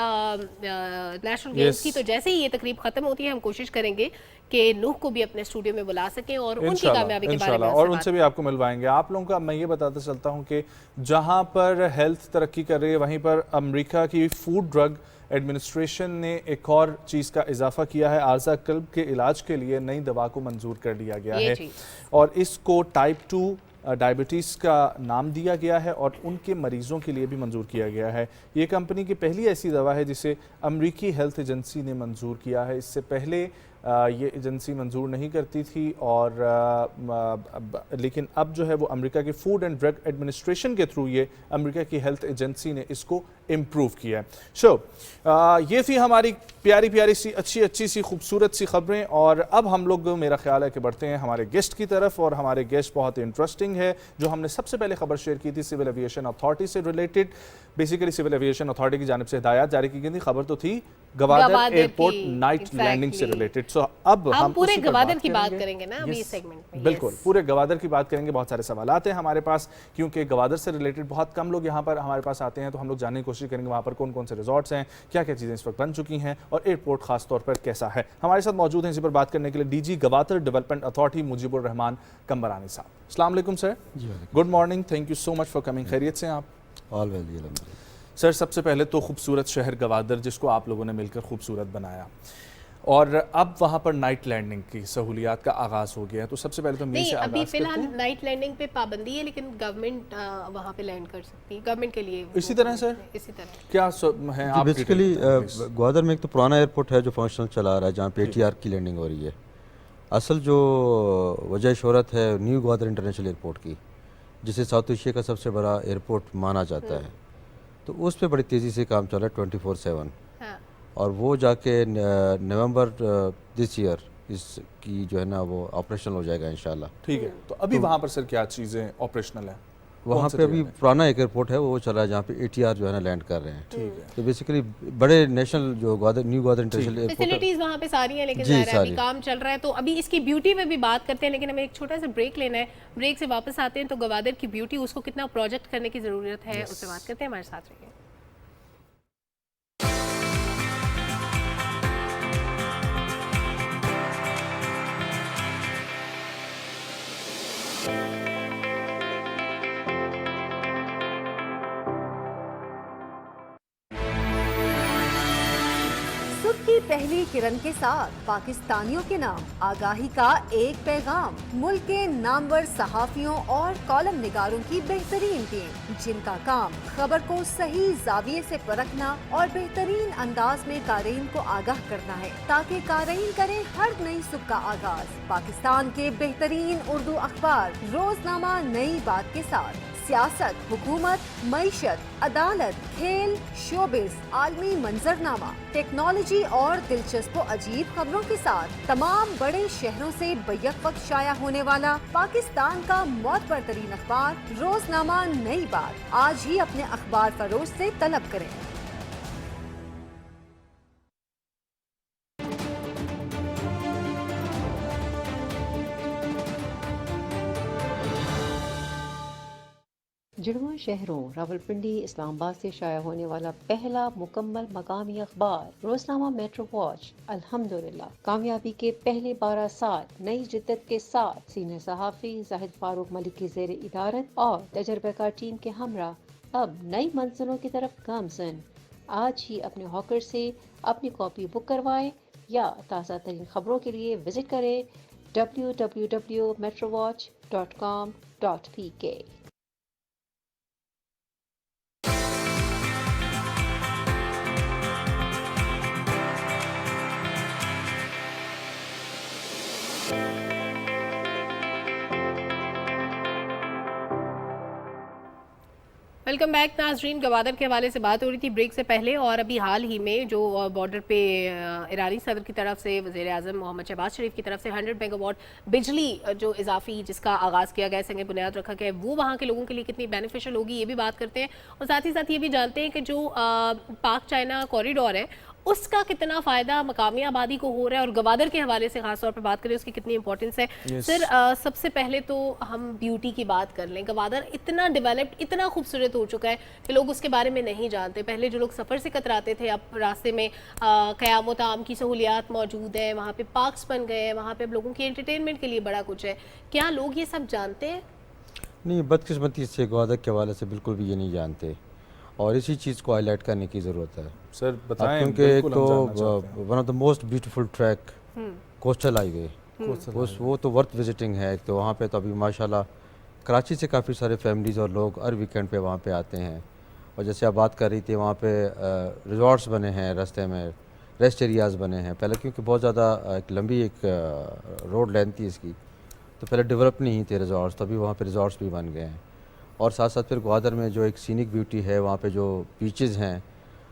S1: नेशनल गेम्स की, तो जैसे ही ये तकरीब खत्म होती है हम कोशिश करेंगे कि नूह को भी अपने स्टूडियो में बुला सकें और उनकी कामयाबी के बारे में
S2: और उनसे भी आपको मिलवाएंगे। आप लोगों का मैं ये बताता चलता हूँ कि जहाँ पर हेल्थ तरक्की कर रही है वहीं पर अमेरिका की फूड ड्रग एडमिनिस्ट्रेशन ने एक और चीज़ का इजाफा किया है। आर्जा कल्ब के इलाज के लिए नई दवा को मंजूर कर लिया गया है और इसको टाइप 2 डायबिटीज़ का नाम दिया गया है और उनके मरीज़ों के लिए भी मंजूर किया गया है। ये कंपनी की पहली ऐसी दवा है जिसे अमरीकी हेल्थ एजेंसी ने मंजूर किया है। इससे पहले ये एजेंसी मंजूर नहीं करती थी और लेकिन अब जो है वो अमेरिका के फूड एंड ड्रग एडमिनिस्ट्रेशन के थ्रू ये अमेरिका की हेल्थ एजेंसी ने इसको इम्प्रूव किया है। ये थी हमारी प्यारी प्यारी सी अच्छी सी खूबसूरत सी खबरें और अब हम लोग मेरा ख्याल है कि बढ़ते हैं हमारे गेस्ट की तरफ और हमारे गेस्ट बहुत इंटरेस्टिंग है। जो हमने सबसे पहले खबर शेयर की थी सिविल एविएशन अथॉरिटी से related, basically civil aviation authority की जानिब से हिदायत जारी की गई थी। खबर तो थी गवादर एयरपोर्ट नाइट लैंडिंग से रिलेटेड। सो अब हम
S1: पूरे गवादर की बात करेंगे ना अभी इस सेगमेंट में।
S2: बिल्कुल पूरे गवादर की बात करेंगे। बहुत सारे सवालात हैं हमारे पास क्योंकि गवादर से रिलेटेड बहुत कम लोग यहाँ पर हमारे पास आते हैं, तो हम लोग जानने की कोशिश करेंगे वहाँ पर कौन कौन से रिजॉर्ट्स हैं, क्या क्या चीज़ें इस वक्त बन चुकी हैं और एयरपोर्ट खास तौर पर कैसा है। हमारे साथ मौजूद हैं इसी पर बात करने के लिए DG Gwadar development authority Mujibur Rahman Kambrani साहब। अस्सलाम वालेकुम sir. Good morning, thank you so much for coming. खैरियत से आप?
S8: ऑल वेल जी।
S2: सर सबसे पहले तो खूबसूरत शहर गवादर जिसको आप लोगों ने मिलकर खूबसूरत बनाया और अब वहाँ पर नाइट लैंडिंग की सहूलियात का आगाज़ हो गया है, तो सबसे पहले तो मेरे से
S1: अभी
S2: आगाज़
S1: फिलहाल
S2: करते हैं।
S1: नाइट लैंडिंग पे पाबंदी है लेकिन गवर्नमेंट वहाँ पे लैंड कर सकती है, गवर्नमेंट के लिए
S2: इसी तरह सर
S1: इसी तरह
S2: क्या है आप
S8: बेसिकली ग्वादर में एक तो पुराना एयरपोर्ट है जो फंक्शनल चला रहा है जहाँ पे ATR की लैंडिंग हो रही है। असल जो वजह शोहरत है न्यू ग्वादर इंटरनेशनल एयरपोर्ट की, जिसे साउथ एशिया का सबसे बड़ा एयरपोर्ट माना जाता है, तो उस पर बड़ी तेज़ी से काम चल रहा है 24/7 और वो जाके नवंबर दिस ईयर इसकी जो है ना वो ऑपरेशनल हो जाएगा इंशाल्लाह।
S2: ठीक है, तो अभी वहाँ पर सर क्या चीज़ें ऑपरेशनल हैं?
S8: वहाँ पे अभी पुराना एक एयरपोर्ट है वो चल रहा है जहाँ पे ATR जो है ना लैंड कर रहे हैं।
S2: ठीक है,
S8: तो बेसिकली बड़े नेशनल जो Gwadar new Gwadar international airport
S1: facilities वहाँ पे सारी हैं लेकिन
S8: जी,
S1: ज़ाहिर है अभी
S8: सारी।
S1: काम चल रहा है, तो अभी इसकी ब्यूटी पे भी बात करते हैं लेकिन हमें एक छोटा सा ब्रेक लेना है। ब्रेक से वापस आते हैं तो गवादर की ब्यूटी उसको कितना प्रोजेक्ट करने की ज़रूरत है उससे बात करते हैं। हमारे साथ रहिए।
S9: सुबह की पहली किरण के साथ पाकिस्तानियों के नाम आगाही का एक पैगाम। मुल्क के नामवर सहाफियों और कॉलम निगारों की बेहतरीन टीम जिनका काम खबर को सही जाविये से परखना और बेहतरीन अंदाज में कारीन को आगाह करना है ताकि कारीन करें हर नई सुबह का आगाज पाकिस्तान के बेहतरीन उर्दू अखबार रोजनामा नई बात के साथ सियासत, हुकूमत, मईशत, अदालत, खेल, शोबिज, आलमी मंजरनामा, टेक्नोलॉजी और दिलचस्प व अजीब खबरों के साथ तमाम बड़े शहरों से बैक वक्त शाया होने वाला पाकिस्तान का मौतबर तरीन अखबार रोजनामा नई बात आज ही अपने अखबार फरोश से तलब करें।
S10: जुड़वा शहरों रावलपिंडी इस्लामाबाद से शाया होने वाला पहला मुकम्मल मकामी अखबार रोजनामा मेट्रो वॉच अल्हम्दुलिल्लाह कामयाबी के पहले 12 साल नई जिद्दत के साथ सीनियर सहाफ़ी जाहिद फारूक मलिक की ज़ेर इदारत और तजर्बाकार टीम के हमरा अब नई मंजिलों की तरफ गामज़न। आज ही अपने हॉकर से अपनी कॉपी बुक करवाएं या ताज़ा तरीन खबरों के लिए विजिट करें www.metrowatch.com.pk।
S1: वेलकम बैक नाजरीन। गवादर के हवाले से बात हो रही थी ब्रेक से पहले और अभी हाल ही में जो बॉर्डर पे ईरानी सदर की तरफ से वज़ीर आज़म मोहम्मद शहबाज शरीफ की तरफ से 100 मेगावाट बिजली जो इजाफी जिसका आगाज़ किया गया संग बुनियाद रखा गया वो वहाँ के लोगों के लिए कितनी बेनिफिशियल होगी ये भी बात करते हैं और साथ ही साथ ये भी जानते हैं कि जो पाक चाइना कॉरिडोर है उसका कितना फ़ायदा मकामी आबादी को हो रहा है और गवादर के हवाले से खास तौर पर बात करें उसकी कितनी इंपॉर्टेंस है। सर सबसे पहले तो हम ब्यूटी की बात कर लें। गवादर इतना डेवलप्ड इतना खूबसूरत हो चुका है कि लोग उसके बारे में नहीं जानते। पहले जो लोग सफ़र से कतराते थे अब रास्ते में क़याम ताम की सहूलियात मौजूद है, वहाँ पे पार्क्स बन गए हैं, वहाँ पे अब लोगों की एंटरटेनमेंट के लिए बड़ा कुछ है। क्या लोग ये सब जानते हैं?
S8: नहीं, बदकिस्मती से ग्वादर के हवाले से बिल्कुल भी ये नहीं जानते और इसी चीज़ को हाईलाइट करने की ज़रूरत है।
S2: सर बताएं,
S8: क्योंकि एक तो one of the most beautiful track coastal highway वो तो वर्थ विजिटिंग है। एक तो वहाँ पे तो अभी माशाल्लाह کراچی سے کافی سارے فیملیز اور لوگ ہر ویکینڈ پہ وہاں پہ آتے ہیں، اور جیسے آپ بات کر رہی تھی وہاں پہ ریزورٹس بنے ہیں راستے میں، ریسٹ ایریاز بنے ہیں پہلے، کیونکہ بہت زیادہ ایک لمبی ایک روڈ لینتھ تھی اس کی، تو پہلے ڈیولپ نہیں تھے ریزورٹس، تو ابھی وہاں پہ ریزورٹس بھی بن گئے ہیں. اور ساتھ ساتھ پھر گوادر میں جو ایک سینک بیوٹی ہے وہاں پہ جو بیچز ہیں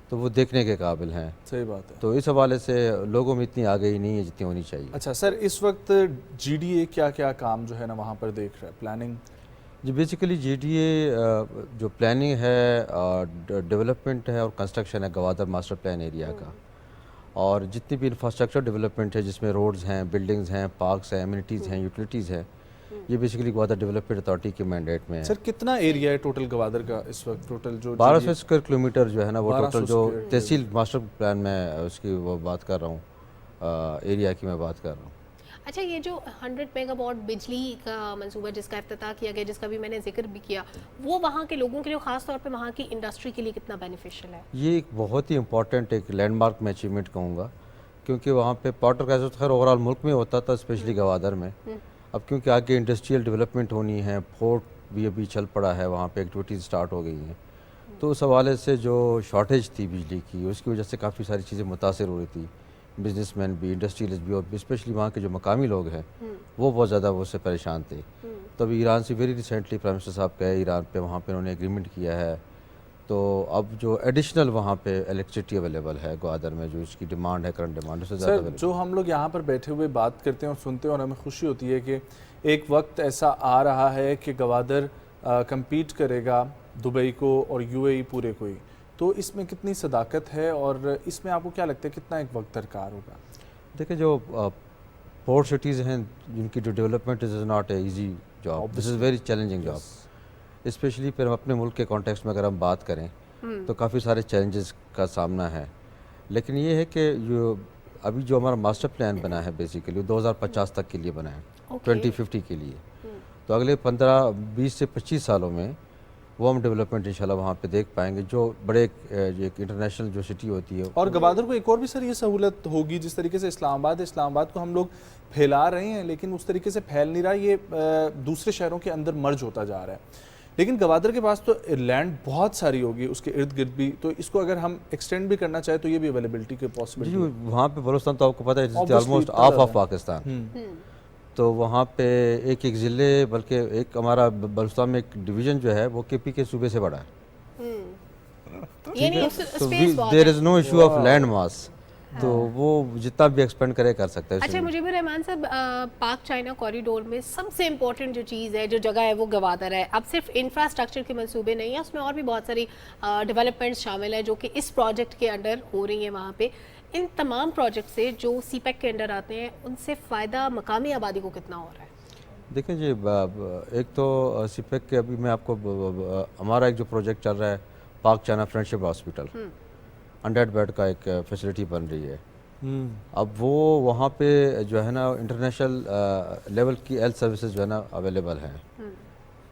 S8: تو وہ دیکھنے کے قابل ہیں.
S2: صحیح بات ہے.
S8: تو اس حوالے سے لوگوں میں اتنی آگہی نہیں ہے جتنی ہونی چاہیے.
S2: اچھا سر، اس وقت جی ڈی اے کیا کیا کام جو ہے نا وہاں پر دیکھ رہا ہے، پلاننگ؟
S8: جی بیسیکلی جی ڈی اے جو پلاننگ ہے، ڈیولپمنٹ ہے اور کنسٹرکشن ہے گوادر ماسٹر پلان ایریا کا، اور جتنی بھی انفراسٹرکچر ڈیولپمنٹ ہے جس میں روڈز ہیں، بلڈنگز ہیں، پارکس ہیں، ایمینٹیز ہیں، یوٹیلیٹیز ہیں، یہ بیسیکلی گوادر ڈیولپمنٹ اتھارٹی کے مینڈیٹ میں ہے.
S2: سر کتنا ایریا ہے ٹوٹل گوادر کا اس وقت؟ ٹوٹل جو
S8: 1200 اسکوائر کلومیٹر جو ہے نا وہ
S2: 1200
S8: ٹوٹل جو
S2: اسکوائر
S8: تحصیل ماسٹر پلان میں اس کی وہ بات کر رہا ہوں، ایریا کی میں بات کر رہا ہوں.
S1: اچھا، یہ جو 100 میگا واٹ بجلی کا منصوبہ جس کا افتتاح کیا گیا، جس کا بھی میں نے ذکر بھی کیا، وہ وہاں کے لوگوں کے لیے، خاص طور پہ وہاں کی انڈسٹری کے لیے کتنا بینیفیشل ہے؟
S8: یہ ایک بہت ہی امپورٹنٹ ایک لینڈ مارک میں اچیومنٹ کہوں گا، کیونکہ وہاں پہ پاور کا خیر اوور آل ملک میں ہوتا تھا، اسپیشلی گوادر میں. اب کیونکہ آگے انڈسٹریل ڈیولپمنٹ ہونی ہے، پورٹ بھی ابھی چل پڑا ہے، وہاں پہ ایکٹیویٹیز سٹارٹ ہو گئی ہیں، تو اس حوالے سے جو شارٹیج تھی بجلی کی اس کی وجہ سے کافی ساری چیزیں متاثر ہو رہی تھی. بزنس مین بھی، انڈسٹریلسٹ بھی، اور اسپیشلی وہاں کے جو مقامی لوگ ہیں وہ بہت زیادہ وہ سے پریشان تھے. تو ابھی ایران سے ویری ریسنٹلی پرائم منسٹر صاحب گئے ایران پہ، وہاں پہ انہوں نے ایگریمنٹ کیا ہے، تو اب جو ایڈیشنل وہاں پہ الیکٹریسٹی اویلیبل ہے گوادر میں، جو اس کی ڈیمانڈ ہے کرنٹ ڈیمانڈ اس سے زیادہ
S2: سر جو ہم لوگ یہاں پر بیٹھے ہوئے بات کرتے ہیں اور سنتے ہیں، اور ہمیں خوشی ہوتی ہے کہ ایک وقت ایسا آ رہا ہے کہ گوادر کمپیٹ کرے گا دبئی کو اور یو اے ای پورے کو ہی، تو اس میں کتنی صداقت ہے اور اس میں آپ کو کیا لگتا ہے کتنا ایک وقت درکار ہوگا؟
S8: دیکھیں جو پورٹ سٹیز ہیں جن کی جو development is not a easy job, this is very challenging job, especially پھر ہم اپنے ملک کے کانٹیکسٹ میں اگر ہم بات کریں تو کافی سارے چیلنجز کا سامنا ہے. لیکن یہ ہے کہ ابھی جو ہمارا ماسٹر پلان بنا ہے بیسیکلی 2050 تک کے لیے بنا ہے، 2050 کے لیے، تو اگلے 20 سے 25 سالوں میں وہ ہم ڈیولپمنٹ انشاءاللہ وہاں پہ دیکھ پائیں گے، جو بڑے ایک انٹرنیشنل جو سٹی ہوتی ہے.
S2: اور گوادر کو ایک اور بھی سر یہ سہولت ہوگی، جس طریقے سے اسلام آباد کو ہم لوگ پھیلا رہے ہیں لیکن اس طریقے سے پھیل نہیں رہا، یہ دوسرے شہروں کے اندر مرج ہوتا جا رہا ہے. لیکن گوادر کے پاس تو لینڈ بہت ساری ہوگی اس کے ارد گرد بھی، تو اس کو اگر ہم ایکسٹینڈ بھی کرنا چاہیں تو یہ بھی اویلیبلٹی کے پاسبلٹی
S8: جی وہاں پہ بلوچستان تو آپ کو پتہ ہے آلموسٹ آف آف پاکستان، تو وہاں پہ ایک ضلع، بلکہ ایک ہمارا بلوچستان میں ایک ڈویژن جو ہے وہ کے پی کے صوبے سے بڑا ہے،
S1: تو
S8: دیر از نو ایشو آف لینڈ ماس، تو وہ جتنا بھی ایکسپینڈ کرے کر سکتا ہے.
S1: اچھا مجھے بھی رحمان صاحب، پاک چائنا کوریڈور میں سب سے امپورٹنٹ جو چیز ہے، جو جگہ ہے، وہ گوادر ہے. اب صرف انفراسٹرکچر کے منصوبے نہیں ہیں، اس میں اور بھی بہت ساری ڈیولپمنٹس شامل ہیں جو کہ اس پروجیکٹ کے انڈر ہو رہی ہیں وہاں پہ. ان تمام پروجیکٹ سے جو سی پیک کے انڈر آتے ہیں ان سے فائدہ مقامی آبادی کو کتنا ہو رہا ہے؟
S8: دیکھیں جی، ایک تو سی پیک کے ابھی میں آپ کو ہمارا ایک جو پروجیکٹ چل رہا ہے پاک چائنا فرینڈشپ ہاسپٹل، 100 بیڈ کا ایک فیسلٹی بن رہی ہے. اب وہ وہاں پہ جو ہے نا انٹرنیشنل لیول کی ہیلتھ سروسز جو ہے نا اویلیبل ہیں،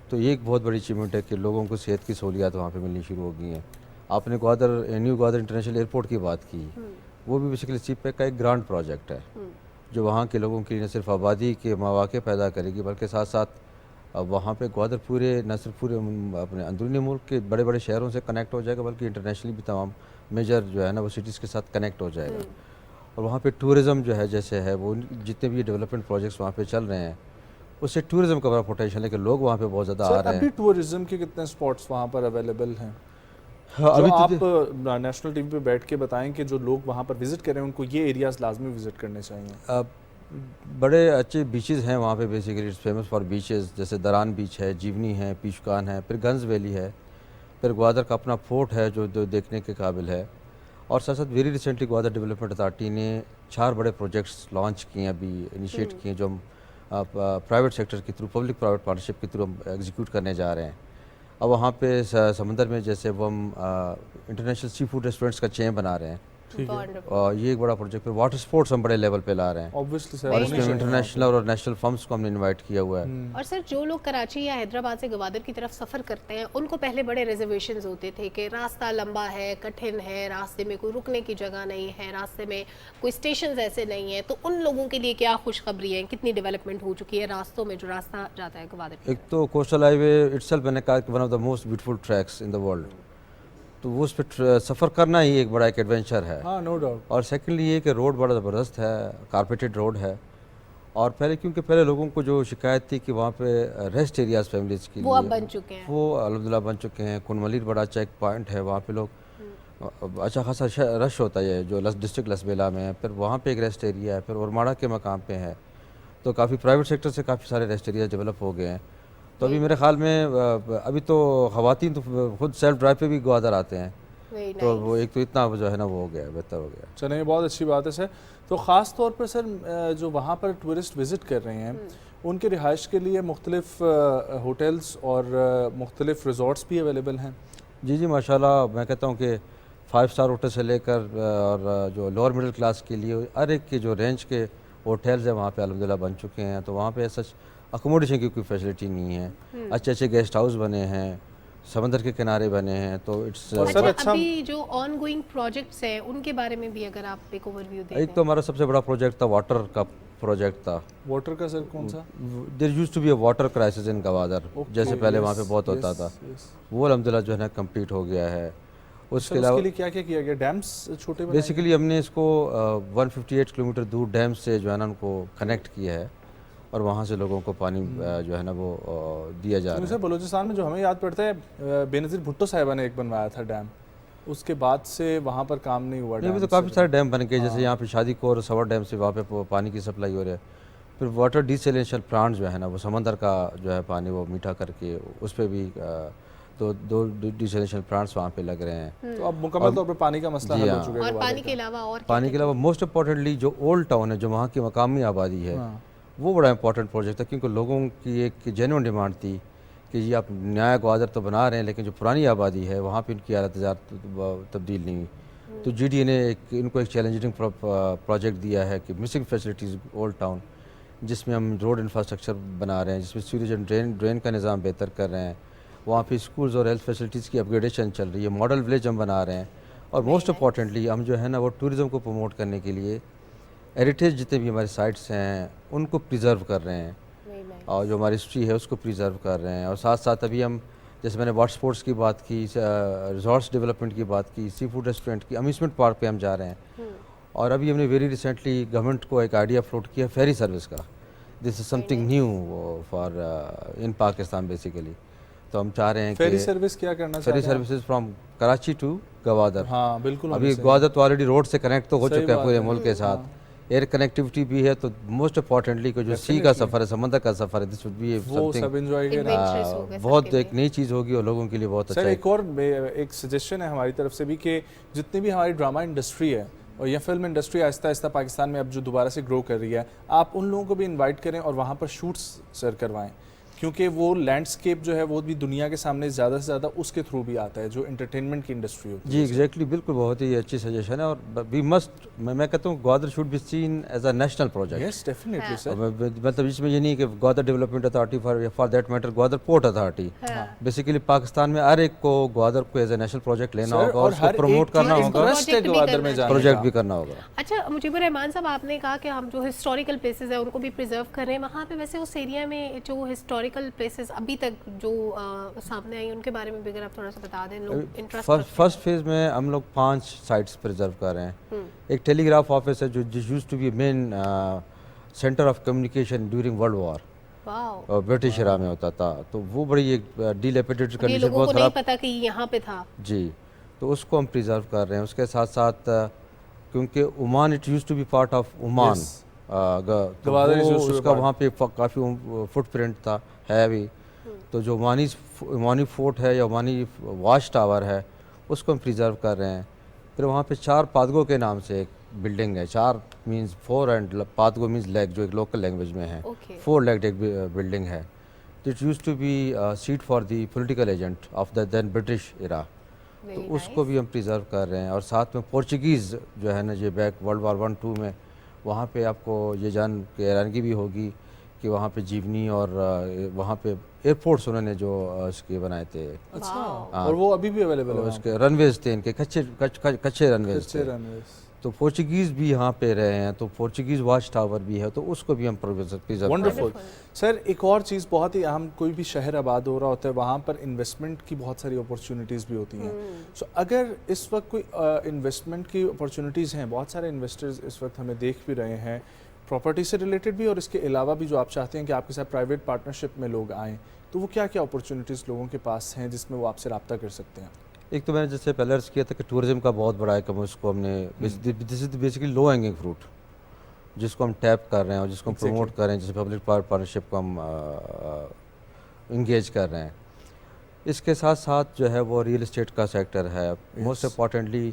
S8: تو یہ ایک بہت بڑی اچیومنٹ ہے کہ لوگوں کو صحت کی سہولیات وہاں پہ ملنی شروع ہو گئی ہیں. آپ نے نیو گوادر انٹرنیشنل ایئرپورٹ کی بات کی، وہ بھی بیسیکلی سی پیک کا ایک گرانڈ پروجیکٹ ہے جو وہاں کے لوگوں کے لیے نہ صرف آبادی کے مواقع پیدا کرے گی بلکہ ساتھ ساتھ وہاں پہ گوادر نہ صرف پورے اپنے اندرونی ملک کے بڑے بڑے شہروں سے کنیکٹ ہو جائے گا بلکہ انٹرنیشنلی بھی تمام میجر جو ہے نا وہ سٹیز کے ساتھ کنیکٹ ہو جائے گا. اور وہاں پہ ٹورزم جو ہے جیسے ہے وہ جتنے بھی ڈیولپمنٹ پروجیکٹس وہاں پہ چل رہے ہیں اس سے ٹورزم کا بڑا پوٹینشیل ہے کہ لوگ وہاں پہ بہت زیادہ آ رہے ہیں.
S2: ابھی ٹورزم کے کتنے سپاٹس وہاں پر اویلیبل ہیں جو آپ نیشنل ٹی وی پہ بیٹھ کے بتائیں کہ جو لوگ وہاں پر وزٹ کریں ان کو یہ ایریاز لازمی وزٹ کرنے چاہیے؟
S8: بڑے اچھے بیچز ہیں وہاں پہ، بیسیکلی فیمس فار بیچز، جیسے دران بیچ ہے، جیونی ہے، پیشکان ہے، پھر گنز ویلی ہے، پھر گوادر کا اپنا فورٹ ہے جو دیکھنے کے قابل ہے. اور ساتھ ساتھ very recently Gwadar development authority نے 4 بڑے پروجیکٹس لانچ کیے ہیں، ابھی انیشیٹ کیے ہیں جو ہم پرائیویٹ سیکٹر کے تھرو، پبلک پرائیویٹ پارٹنرشپ کے تھرو ہم ایگزیکیوٹ کرنے جا رہے ہیں. اب وہاں پہ سمندر میں جیسے وہ ہم انٹرنیشنل سی فوڈ ریسٹورنٹس کا چین بنا رہے ہیں،
S1: Wonderful.
S8: ये एक बड़ा प्रोजेक्ट, फिर वाटर स्पोर्ट्स हम बड़े लेवल पे ला रहे हैं
S2: ऑब्वियसली
S8: और
S2: सर
S8: इसमें इंटरनेशनल और नेशनल फर्म्स को हमने इनवाइट किया हुआ है।
S1: और सर जो लोग कराची या हैदराबाद से गवादर की तरफ सफ़र करते हैं उनको पहले बड़े रिजर्वेशंस होते थे कि रास्ता लंबा है, कठिन है, रास्ते में कोई रुकने की जगह नहीं है, रास्ते में कोई स्टेशन ऐसे नहीं है, तो उन लोगों के लिए क्या खुशखबरी है, कितनी डेवलपमेंट हो चुकी है रास्तों में जो रास्ता जाता है गवादर की
S8: एक तो कोस्टल हाईवे इटसेल्फ मैंने कहा कि one of the most beautiful tracks in the world, तो वो उस पर सफ़र करना ही एक बड़ा एक एडवेंचर है।
S2: हाँ नो डाउट।
S8: और सेकेंडली ये कि रोड बड़ा ज़बरदस्त है, कारपेटेड रोड है। और पहले क्योंकि पहले लोगों को जो शिकायत थी कि वहाँ पे रेस्ट एरियाज़ फैमिलीज़ के
S1: वो
S8: लिए
S1: अब बन चुके हैं,
S8: वो अल्हम्दुलिल्लाह बन चुके हैं। कुनमलीर बड़ा चेक पॉइंट है, वहाँ पे लोग अच्छा खासा रश होता है जो डिस्ट्रिक्ट लसबेला में है, फिर वहाँ पे एक रेस्ट एरिया है, फिर उरमाड़ा के मकाम पे है, तो काफ़ी प्राइवेट सेक्टर से काफ़ी सारे रेस्ट एरिया डेवलप हो गए हैं। तो अभी मेरे ख्याल में अभी तो ख़वातीन तो खुद सेल्फ ड्राइव पे भी ग्वादर आते हैं, तो वो एक तो इतना जो है ना वो हो गया, बेहतर हो गया।
S2: चलिए बहुत अच्छी बात है सर। तो ख़ास तौर पर सर जो वहाँ पर टूरिस्ट विज़िट कर रहे हैं उनके रिहाइश के लिए मुख्तलिफ होटल्स और मुख्तलिफ रिजॉर्ट्स भी अवेलेबल हैं?
S8: जी जी माशाल्लाह, मैं कहता हूँ कि 5 स्टार होटल से लेकर और जो लोअर मिडिल क्लास के लिए हर एक के जो रेंज के होटल्स हैं वहाँ पे अल्हम्दुलिल्लाह बन चुके हैं। तो वहाँ पे सच अकोमोडेशन की कोई फैसिलिटी नहीं है, अच्छे अच्छे गेस्ट हाउस बने हैं, समंदर के किनारे बने हैं, तो इट्स
S1: अच्छा अभी जो ऑन गोइंग प्रोजेक्ट्स हैं उनके बारे में भी अगर आप एक ओवरव्यू दें।
S8: एक तो हमारा सबसे बड़ा प्रोजेक्ट था वाटर का प्रोजेक्ट था।
S2: वाटर का सर कौन सा?
S8: There used to be a water crisis in Gwadar, जैसे पहले वहाँ पे बहुत होता था, वो अल्हम्दुलिल्लाह जो है ना कंप्लीट हो गया है। उसके अलावा
S2: क्या क्या किया गया? डैम्स छोटे
S8: बेसिकली हमने इसको 158 किलोमीटर दूर डैम से जो है ना उनको कनेक्ट किया है और वहाँ से लोगों को पानी जो है ना वो दिया जा रहा है।
S2: सर बलूचिस्तान में जो हमें याद पड़ता है बेनज़ीर भुट्टो साहिबा ने एक बनवाया था डैम, उसके बाद से वहाँ पर काम नहीं हुआ।
S8: नहीं, तो काफ़ी सारे डैम बन गए, जैसे यहाँ पे शादी कोर सवर डैम से वहाँ पे पानी की सप्लाई हो रही है। फिर वाटर डिसैलिनेशन प्लांट जो है ना वो समंदर का जो है पानी वो मीठा करके उस पर भी दो डिसैलिनेशन प्लांट्स वहाँ पे लग रहे हैं।
S2: तो अब मुकम्मल तौर पर पानी का मसला हल हो चुका है।
S1: और पानी के अलावा और
S8: पानी के अलावा मोस्ट इम्पॉर्टेंटली जो ओल्ड टाउन है, जो वहाँ की मकामी आबादी है, वो बड़ा इंपॉर्टेंट प्रोजेक्ट था, क्योंकि लोगों की एक जेन्युइन डिमांड थी कि जी आप नया ग्वादर तो बना रहे हैं लेकिन जो पुरानी आबादी है वहाँ पे इनकी हालत तब्दील नहीं हुई। तो जीडीए ने इनको एक चैलेंजिंग प्रोजेक्ट दिया है कि मिसिंग फैसिलिटीज़ ओल्ड टाउन, जिसमें हम रोड इंफ्रास्ट्रक्चर बना रहे हैं, जिसमें सीवरेज एंड ड्रेन का निज़ाम बेहतर कर रहे हैं, वहाँ पे स्कूल्स और हेल्थ फैसिलिटीज़ की अपग्रेडेशन चल रही है, मॉडल विलेज हम बना रहे हैं, और मोस्ट इम्पॉर्टेंटली हम जो है ना वो टूरिज़्म को प्रमोट करने के लिए हेरिटेज जितने भी हमारे साइट्स हैं उनको प्रिजर्व कर रहे हैं, और जो हमारी हिस्ट्री है उसको प्रिजर्व कर रहे हैं। और साथ साथ अभी हम, जैसे मैंने वाटर स्पोर्ट्स की बात की, रिजॉर्ट्स डेवलपमेंट की बात की, सी फूड रेस्टोरेंट की, अम्यूज़मेंट पार्क पे हम जा रहे हैं। और अभी हमने वेरी रिसेंटली गवर्नमेंट को एक आइडिया फ्लोट किया फेरी सर्विस का। This is something new for in Pakistan basically. तो हम चाह रहे हैं
S2: फेरी सर्विस क्या करना
S8: ferry services from Karachi to Gwadar.
S2: हाँ बिल्कुल।
S8: अभी गवादर तो ऑलरेडी रोड से कनेक्ट तो हो चुका है पूरे मुल्क के साथ, एयर कनेक्टिविटी भी है, तो मोस्ट इम्पॉर्टेंटली को जो सी का सफ़र है, समंदर का सफ़र है, दिस वुड बी समथिंग बहुत एक नई चीज़ होगी और लोगों के लिए बहुत अच्छा।
S2: एक और एक सजेशन है हमारी तरफ से भी कि जितनी भी हमारी ड्रामा इंडस्ट्री है और यह फिल्म इंडस्ट्री आहिस्ता आहिस्ता पाकिस्तान में अब जो दोबारा से ग्रो कर रही है, आप उन लोगों को भी इन्वाइट करें और वहाँ पर शूट्स सर करवाएं, क्योंकि वो लैंडस्केप जो है वो भी दुनिया के सामने ज़्यादा से ज़्यादा उसके थ्रू भी आता है जो एंटरटेनमेंट की इंडस्ट्री होती है।
S8: जी एग्जैक्टली, बिल्कुल बहुत ही अच्छी सजेशन है। और वी मस्ट, मैं कहता हूँ Gwadar should be seen as a national project.
S2: Yes definitely sir.
S8: मतलब इसमें ये नहीं कि Gwadar development authority for that matter Gwadar port authority, basically Pakistan में हर एक को ग्वादर को एज ए नेशनल प्रोजेक्ट लेना होगा और उसको प्रमोट करना होगा, प्रोजेक्ट भी करना होगा।
S1: अच्छा मुजीबुर रहमान साहब, आपने कहा कि हम जो हिस्टोरिकल प्लेसेस है उनको भी प्रिजर्व कर रहे हैं, वहाँ पे वैसे उस एरिया में जो हिस्टोरिकल प्लेसेस अभी तक जो सामने आई उनके बारे में भी अगर आप थोड़ा सा बता दें, लोग इंटरेस्ट।
S8: फर्स्ट फेज में हम लोग 5 साइट्स प्रिजर्व कर रहे हैं। एक टेलीग्राफ ऑफिस है जो used to be main centre of communication during world war, British era में होता था, तो वो बड़ी एक डिलेपिडेटेड कंडीशन, बहुत खराब,
S1: नहीं पता कि यहाँ पे था
S8: जी, तो उसको हम प्रिजर्व कर रहे हैं। उसके साथ साथ क्योंकि Oman it used to be part of Oman, उसका वहाँ पे काफ़ी फुटप्रिंट था, है अभी, तो जो ओमानी फोर्ट है या ओमानी वाच टावर है उसको हम प्रिजर्व कर रहे हैं। फिर वहाँ पे 4 पादगो के नाम से एक बिल्डिंग है, 4 मीन्स 4 एंड पादगो मीन्स लेग, जो एक लोकल लैंग्वेज में है, 4 लेग्ड एक बिल्डिंग है। तो it used to be seat for the political agent of the then British era. تو اس کو بھی ہم پریزرو کر رہے ہیں. اور ساتھ میں پورچوگیز جو ہے نا یہ بیک ورلڈ وار 1-2 میں وہاں پہ آپ کو یہ جان کے حیرانگی بھی ہوگی کہ وہاں پہ جیونی اور وہاں پہ ایئرپورٹس انہوں نے جو اس کے بنائے تھے.
S2: اچھا. اور وہ ابھی بھی اویلیبل ہے؟
S8: اس کے رن ویز تھے ان کے کچے رن ویز تھے. تو پورچوگیز بھی یہاں پہ رہے ہیں, تو پورچوگیز واچ ٹاور بھی ہے, تو اس کو بھی ہم پریزرو.
S2: ونڈرفل. سر ایک اور چیز بہت ہی اہم, کوئی بھی شہر آباد ہو رہا ہوتا ہے وہاں پر انویسٹمنٹ کی بہت ساری اپرچونیٹیز بھی ہوتی ہیں. سو اگر اس وقت کوئی انویسٹمنٹ کی اپرچونیٹیز ہیں, بہت سارے انویسٹرز اس وقت ہمیں دیکھ بھی رہے ہیں پراپرٹی سے ریلیٹڈ بھی, اور اس کے علاوہ بھی جو آپ چاہتے ہیں کہ آپ کے ساتھ پرائیویٹ پارٹنرشپ میں لوگ آئیں, تو وہ کیا کیا اپرچونیٹیز لوگوں کے پاس ہیں جس میں وہ آپ سے رابطہ کر سکتے ہیں؟
S8: ایک تو میں نے جیسے پہلے عرض کیا تھا کہ ٹورزم کا بہت بڑا ایک اس کو ہم نے بیسیکلی لو ہینگنگ فروٹ جس کو ہم ٹیپ کر رہے ہیں اور جس کو ہم پروموٹ کر رہے ہیں, جیسے پبلک پرائیویٹ پارٹنرشپ کو ہم انگیج کر رہے ہیں. اس کے ساتھ ساتھ جو ہے وہ ریئل اسٹیٹ کا سیکٹر ہے. موسٹ امپورٹنٹلی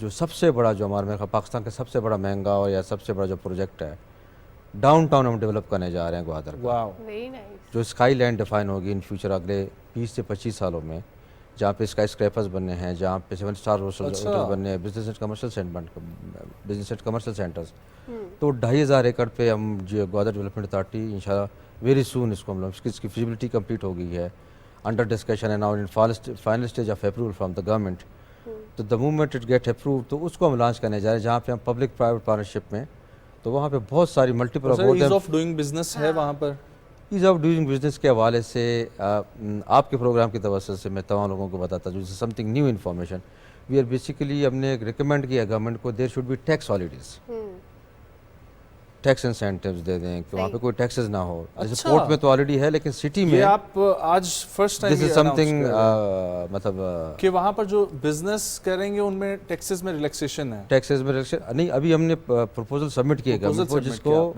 S8: جو سب سے بڑا جو ہمارے پاکستان کا سب سے بڑا مہنگا اور یا سب سے بڑا جو پروجیکٹ ہے, ڈاؤن ٹاؤن ہم ڈیولپ کرنے جا رہے ہیں گوادر کا, جو اسکائی لینڈ ڈیفائن ہوگی ان فیوچر اگلے 20 سے 25 سالوں میں, جہاں پہ اسکائی اسکریپرز بننے ہیں, جہاں پہ 7 اسٹار ہوٹل بننے ہیں, بزنس اینڈ کمرشل سینٹرز. تو 2500 ایکڑ پہ ہم جو گوادر ڈیولپمنٹ اتھارٹی انشاءاللہ ویری سون اس کو ہم لوگ اس کی فیزیبلٹی کمپلیٹ ہو گئی ہے, انڈر ڈسکشن ہے now in final stage of approval from the government. تو the moment it get approve تو اس کو ہم لانچ کرنے جا رہے ہیں, جہاں پہ ہم پبلک پرائیویٹ پارٹنرشپ میں, تو وہاں پہ بہت ساری multiple
S2: as of doing business ہے وہاں پر.
S8: ایز آف ڈوئنگ بزنس کے حوالے سے آپ کے پروگرام کی توسط سے میں تمام لوگوں کو بتاتا ہوں, something new information. We are basically ہم نے ریکمینڈ کیا گورنمنٹ کو there should be tax holidays, tax incentives دے دیں کہ وہاں پہ کوئی ٹیکسز نہ ہو. جیسے پورٹ میں تو آلریڈی ہے, لیکن سٹی میں
S2: آپ آج فرسٹ ٹائم
S8: دس از سم تھنگ مطلب
S2: کہ وہاں پر جو بزنس کریں گے ان میں ٹیکسز میں ریلیکسیشن ہے.
S8: ٹیکسز میں ریلیکسیشن نہیں, ابھی ہم نے پروپوزل سبمٹ کیے گورنمنٹ کو, جس کو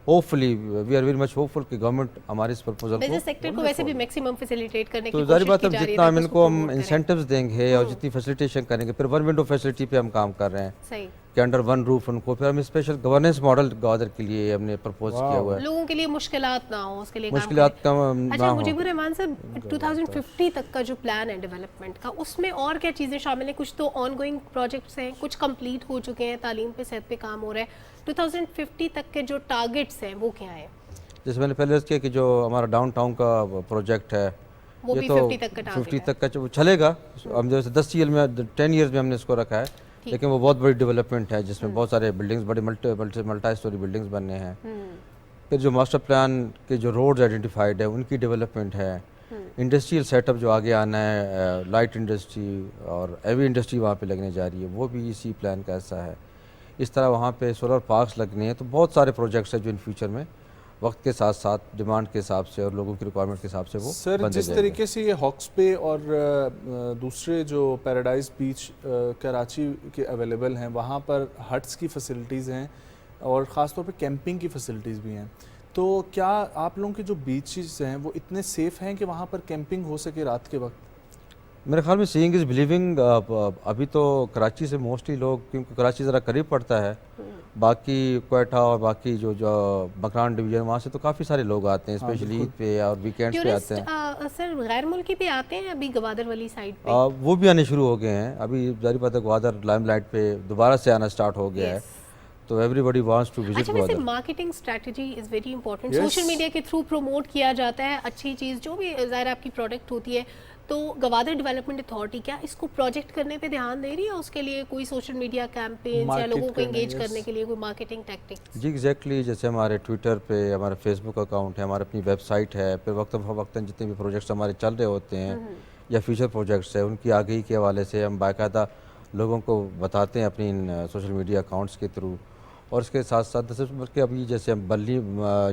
S8: hopefully we are very much hopeful کہ گورنمنٹ ہمارے اس پرپوزل
S1: بزنس سیکٹر کو ویسے بھی میکسیمم فیسیلیٹیٹ کرنے کی
S8: تو ظاہر بات ہے جتنا ہم ان کو ہم انسینٹیوز دیں گے اور جتنی فیسیلیٹیشن کریں گے, پھر ون ونڈو فیسلٹی پہ ہم کام کر رہے ہیں
S1: صحیح
S8: کہ انڈر ون روف ان کو, پھر ہم اسپیشل گورننس ماڈل گوادر کے لیے ہم نے پرپوز کیا ہوا ہے,
S1: لوگوں کے لیے مشکلات نہ ہوں اس کے لیے
S8: مشکلات کم نہ
S1: اچھا
S8: ہوں.
S1: مجیب الرحمان صاحب 2050 تک کا جو پلان ہے ڈیولپمنٹ کا, اس میں اور کیا چیزیں شامل ہیں؟ کچھ تو آن گوئنگ پروجیکٹس ہیں, کچھ کمپلیٹ ہو چکے ہیں, تعلیم پہ صحت پہ کام ہو رہا ہے. 2050 تک کے جو ٹارگیٹس ہیں وہ کیا ہیں؟
S8: جیسے میں نے پہلے کیا کہ جو ہمارا ڈاؤن ٹاؤن کا پروجیکٹ ہے یہ تو 50 تک کا چلے گا. ہم جیسے 10 ایئر میں 10 ایئرز میں ہم نے اس کو رکھا ہے, لیکن وہ بہت بڑی ڈیولپمنٹ ہے جس میں بہت سارے بلڈنگز, بڑے ملٹی اسٹوری بلڈنگز بننے ہیں. پھر جو ماسٹر پلان کے جو روڈز آئیڈینٹیفائڈ ہے ان کی ڈیولپمنٹ ہے. انڈسٹریل سیٹ اپ جو آگے آنا ہے, لائٹ انڈسٹری اور ہیوی انڈسٹری وہاں پہ لگنے جا رہی ہے, وہ بھی اسی پلان کا حصہ ہے. اس طرح وہاں پہ سولر پارکس لگنے ہیں. تو بہت سارے پروجیکٹس ہیں جو ان فیوچر میں وقت کے ساتھ ساتھ ڈیمانڈ کے حساب سے اور لوگوں کی ریکوائرمنٹ کے حساب سے وہ
S2: سر جس طریقے سے یہ ہاکس بے اور دوسرے جو پیراڈائز بیچ کراچی کے اویلیبل ہیں, وہاں پر ہٹس کی فیسلٹیز ہیں اور خاص طور پہ کیمپنگ کی فیسلٹیز بھی ہیں, تو کیا آپ لوگوں کے جو بیچز ہیں وہ اتنے سیف ہیں کہ وہاں پر کیمپنگ ہو سکے رات کے وقت؟
S8: میرے خیال میں سینگ از بلیونگ. ابھی تو کراچی سے موسٹلی لوگ, کیونکہ کراچی ذرا قریب پڑتا ہے, باقی کوئٹہ اور باقی جو مکران ڈویژن وہاں سے تو کافی سارے لوگ آتے ہیں, اسپیشلی عید پہ اور ویکینڈز پہ آتے ہیں.
S1: سر غیر ملکی بھی آتے ہیں ابھی گوادر والی سائڈ پہ؟
S8: وہ بھی آنے شروع ہو گئے ہیں. ابھی ظاہر بات ہے گوادر لائم لائٹ پہ دوبارہ سے آنا سٹارٹ ہو گیا ہے, تو everybody wants to visit Gwadar.
S1: اچھا, marketing strategy is very important. Social media کے تھرو پروموٹ کیا جاتا ہے اچھی چیز, جو بھی ظاہر آپ کی پروڈکٹ ہوتی ہے. تو گوادر ڈیولپمنٹ اتھارٹی کیا اس کو پروجیکٹ کرنے پہ دھیان دے رہی ہے, اس کے لیے کوئی سوشل میڈیا کیمپین یا لوگوں کو انگیج کرنے کے لیے کوئی مارکیٹنگ ٹیکٹکس؟
S8: جی ایگزیکٹلی, جیسے ہمارے ٹویٹر پہ ہمارا فیس بک اکاؤنٹ ہے, ہماری اپنی ویب سائٹ ہے, پھر وقتاً جتنے بھی پروجیکٹس ہمارے چل رہے ہوتے ہیں یا فیوچر پروجیکٹس ہیں ان کی آگہی کے حوالے سے ہم باقاعدہ لوگوں کو بتاتے ہیں اپنی سوشل میڈیا اکاؤنٹس کے تھرو. اور اس کے ساتھ ساتھ بلکہ ابھی جیسے ہم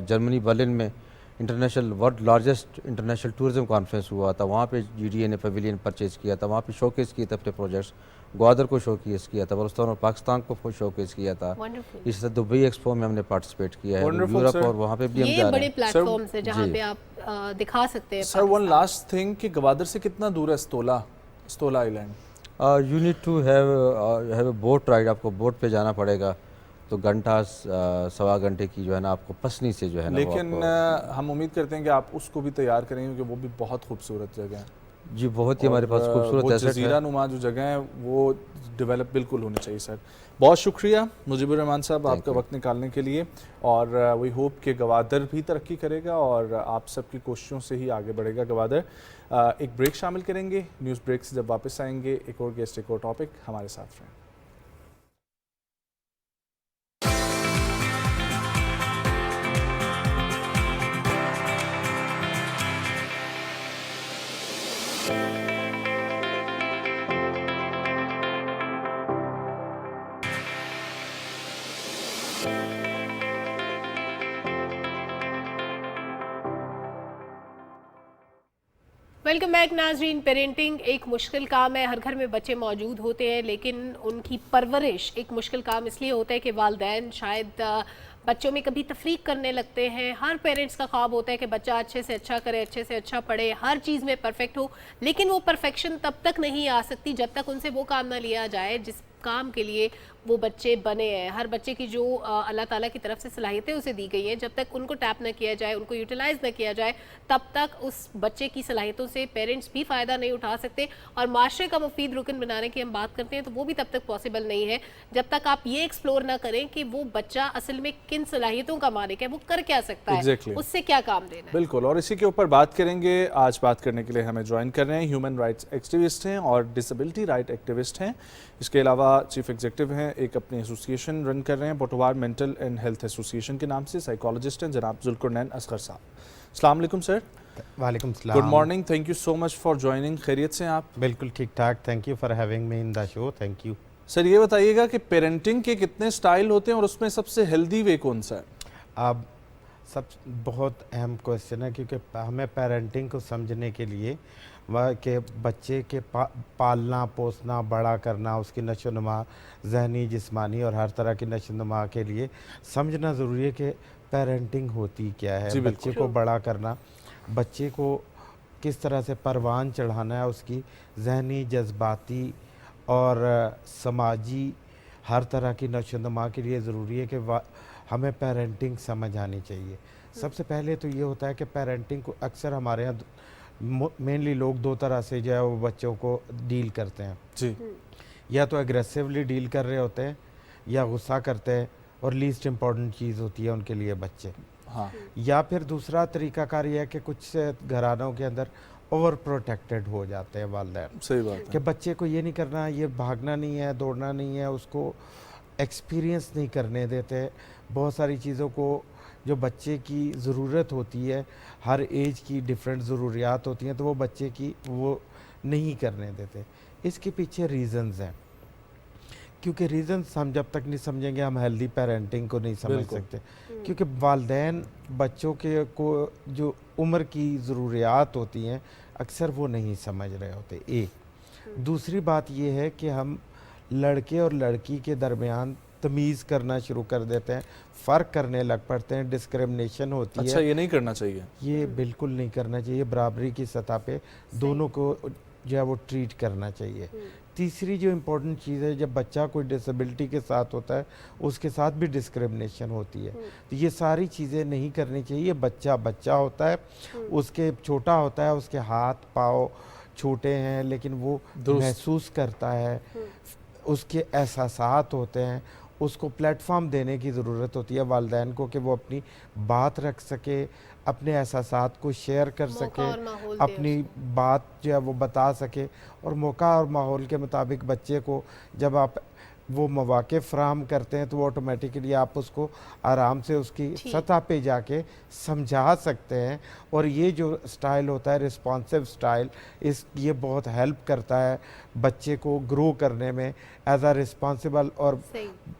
S8: جرمنی برلن میں international world largest international tourism conference ہوا تھا, وہاں پہ جی ڈی اے نے پیویلین پرچیز کیا تھا, وہاں پہ شو کیس کیے تھے اپنے پروجیکٹس. گوادر کو شو کیس کیا تھا, بلوچستان اور پاکستان کو شو کیس کیا تھا. اس طرح دبئی ایکسپو میں ہم نے پارٹیسپیٹ کیا ہے, یورپ اور وہاں پہ بھی ہم جا رہے ہیں.
S1: یہ بڑے پلیٹ فارمز ہیں جہاں پہ آپ دکھا سکتے ہیں.
S2: سر ون لاسٹ تھنگ کہ گوادر سے کتنا دور ہے Astola island?
S8: You need to have a boat ride. آپ کو بوٹ پہ جانا پڑے گا, تو گھنٹہ سوا گھنٹے کی جو ہے نا آپ کو پسنی سے جو ہے نا.
S2: لیکن ہم امید کرتے ہیں کہ آپ اس کو بھی تیار کریں گے, کیونکہ وہ بھی بہت خوبصورت جگہ ہے.
S8: जी बहुत ही हमारे पास
S2: और
S8: खूबसूरत
S2: वो
S8: एसेट
S2: जजीरा
S8: है।
S2: नुमा जो जगह है वो डेवलप बिल्कुल होनी चाहिए सर। बहुत शुक्रिया मुजीबुर रहमान साहब आपका वक्त निकालने के लिए, और वी होप कि गवादर भी तरक्की करेगा और आप सबकी कोशिशों से ही आगे बढ़ेगा गवादर। एक ब्रेक शामिल करेंगे, न्यूज़ ब्रेक से जब वापस आएंगे एक और गेस्ट एक और टॉपिक, हमारे साथ रहें।
S1: वेलकम बैक नाजरीन। पेरेंटिंग एक मुश्किल काम है, हर घर में बच्चे मौजूद होते हैं, लेकिन उनकी परवरिश एक मुश्किल काम इसलिए होता है कि वालिदैन शायद बच्चों में कभी तफरीक करने लगते हैं। हर पेरेंट्स का ख्वाब होता है कि बच्चा अच्छे से अच्छा करे, अच्छे से अच्छा पढ़े, हर चीज़ में परफेक्ट हो, लेकिन वो परफेक्शन तब तक नहीं आ सकती जब तक उनसे वो काम ना लिया जाए जिस काम के लिए वो बच्चे बने हैं। हर बच्चे की जो अल्लाह ताला की तरफ से सलाहियतें उसे दी गई हैं, जब तक उनको टैप ना किया जाए, उनको यूटिलाइज़ ना किया जाए, तब तक उस बच्चे की सलाहियतों से पेरेंट्स भी फ़ायदा नहीं उठा सकते। और माशरे का मुफीद रुकन बनाने की हम बात करते हैं तो वो भी तब तक पॉसिबल नहीं है जब तक आप ये एक्सप्लोर ना करें कि वो बच्चा असल में किन सलाहियतों का मालिक है, वो कर क्या सकता है, उससे क्या काम देना है।
S2: बिल्कुल, और इसी के ऊपर बात करेंगे। आज बात करने के लिए हमें ज्वाइन कर रहे हैं ह्यूमन राइट्स एक्टिविस्ट हैं और डिसेबिलिटी राइट एक्टिविस्ट हैं। इसके अलावा चीफ एग्जीक्यूटिव हैं, एक अपनी एसोसिएशन रन कर रहे हैं Potwar mental and health association के नाम से। साइकोलॉजिस्ट हैं जनाब जुल्कुरनैन असगर साहब। अस्सलाम वालेकुम सर।
S11: वालेकुम सलाम।
S2: Good morning, thank you so much for joining. खैरियत से हैं आप?
S11: बिल्कुल ठीक ठाक, thank you for having me in the show. Thank you
S2: sir. ये बताइएगा कि पेरेंटिंग के कितने स्टाइल होते हैं और उसमें सबसे हेल्दी वे कौन सा है?
S11: अब सब बहुत अहम क्वेश्चन है, क्योंकि हमें पेरेंटिंग को समझने के लिए के बच्चे के पालना पोसना बड़ा करना, उसकी नशोनुमा ज़हनी जिस्मानी और हर तरह की नशोनुमा के लिए समझना ज़रूरी है कि पेरेंटिंग होती क्या है। बच्चे को बड़ा करना, बच्चे को किस तरह से परवान चढ़ाना है, उसकी ज़हनी जज्बाती और समाजी हर तरह की नशोनुमा के लिए ज़रूरी है कि हमें पेरेंटिंग समझ आनी चाहिए। सबसे पहले तो ये होता है कि पेरेंटिंग को अक्सर हमारे यहाँ मेनली लोग दो तरह से जो है वो बच्चों को डील करते हैं
S2: जी।
S11: या तो एग्रेसिवली डील कर रहे होते हैं या गुस्सा करते हैं, और लीस्ट इम्पॉर्टेंट चीज़ होती है उनके लिए बच्चे।
S2: हाँ।
S11: या फिर दूसरा तरीकाकार यह है कि कुछ घरानों के अंदर ओवर प्रोटेक्टेड हो जाते हैं वालिदैन।
S2: सही बात है
S11: कि बच्चे को ये नहीं करना, ये भागना नहीं है, दौड़ना नहीं है, उसको एक्सपीरियंस नहीं करने देते बहुत सारी चीज़ों को जो बच्चे की ज़रूरत होती है। हर एज की डिफरेंट ज़रूरियात होती हैं, तो वो बच्चे की वो नहीं करने देते। इसके पीछे रीज़न्स हैं, क्योंकि रीज़न्स हम जब तक नहीं समझेंगे हम हेल्दी पेरेंटिंग को नहीं समझ सकते। क्योंकि वालिदैन बच्चों के को जो उम्र की ज़रूरियात होती हैं अक्सर वो नहीं समझ रहे होते। एक दूसरी बात ये है कि हम लड़के और लड़की के दरमियान तमीज़ करना शुरू कर देते हैं, फ़र्क करने लग पड़ते हैं, डिस्क्रिमिनेशन होती है।
S2: अच्छा, ये नहीं करना चाहिए,
S11: ये बिल्कुल नहीं करना चाहिए। बराबरी की सतह पे दोनों को जो है वो ट्रीट करना चाहिए। तीसरी जो इम्पोर्टेंट चीज़ है, जब बच्चा कोई डिसेबिलिटी के साथ होता है उसके साथ भी डिस्क्रिमिनेशन होती है, तो ये सारी चीज़ें नहीं करनी चाहिए। बच्चा बच्चा होता है, उसके छोटा होता है, उसके हाथ पाँव छोटे हैं लेकिन वो महसूस करता है, उसके एहसासात होते हैं, उसको प्लेटफॉर्म देने की ज़रूरत होती है वालिदैन को कि वो अपनी बात रख सके, अपने एहसासात को शेयर कर सके, अपनी बात जो है वो बता सके। और मौका और माहौल के मुताबिक बच्चे को जब आप वो मौके फ़राहम करते हैं तो वो ऑटोमेटिकली आप उसको आराम से उसकी सतह पे जाके समझा सकते हैं। और ये जो स्टाइल होता है रिस्पॉन्सिव स्टाइल, ये बहुत हेल्प करता है बच्चे को ग्रो करने में, एज अ रिस्पॉन्सिबल और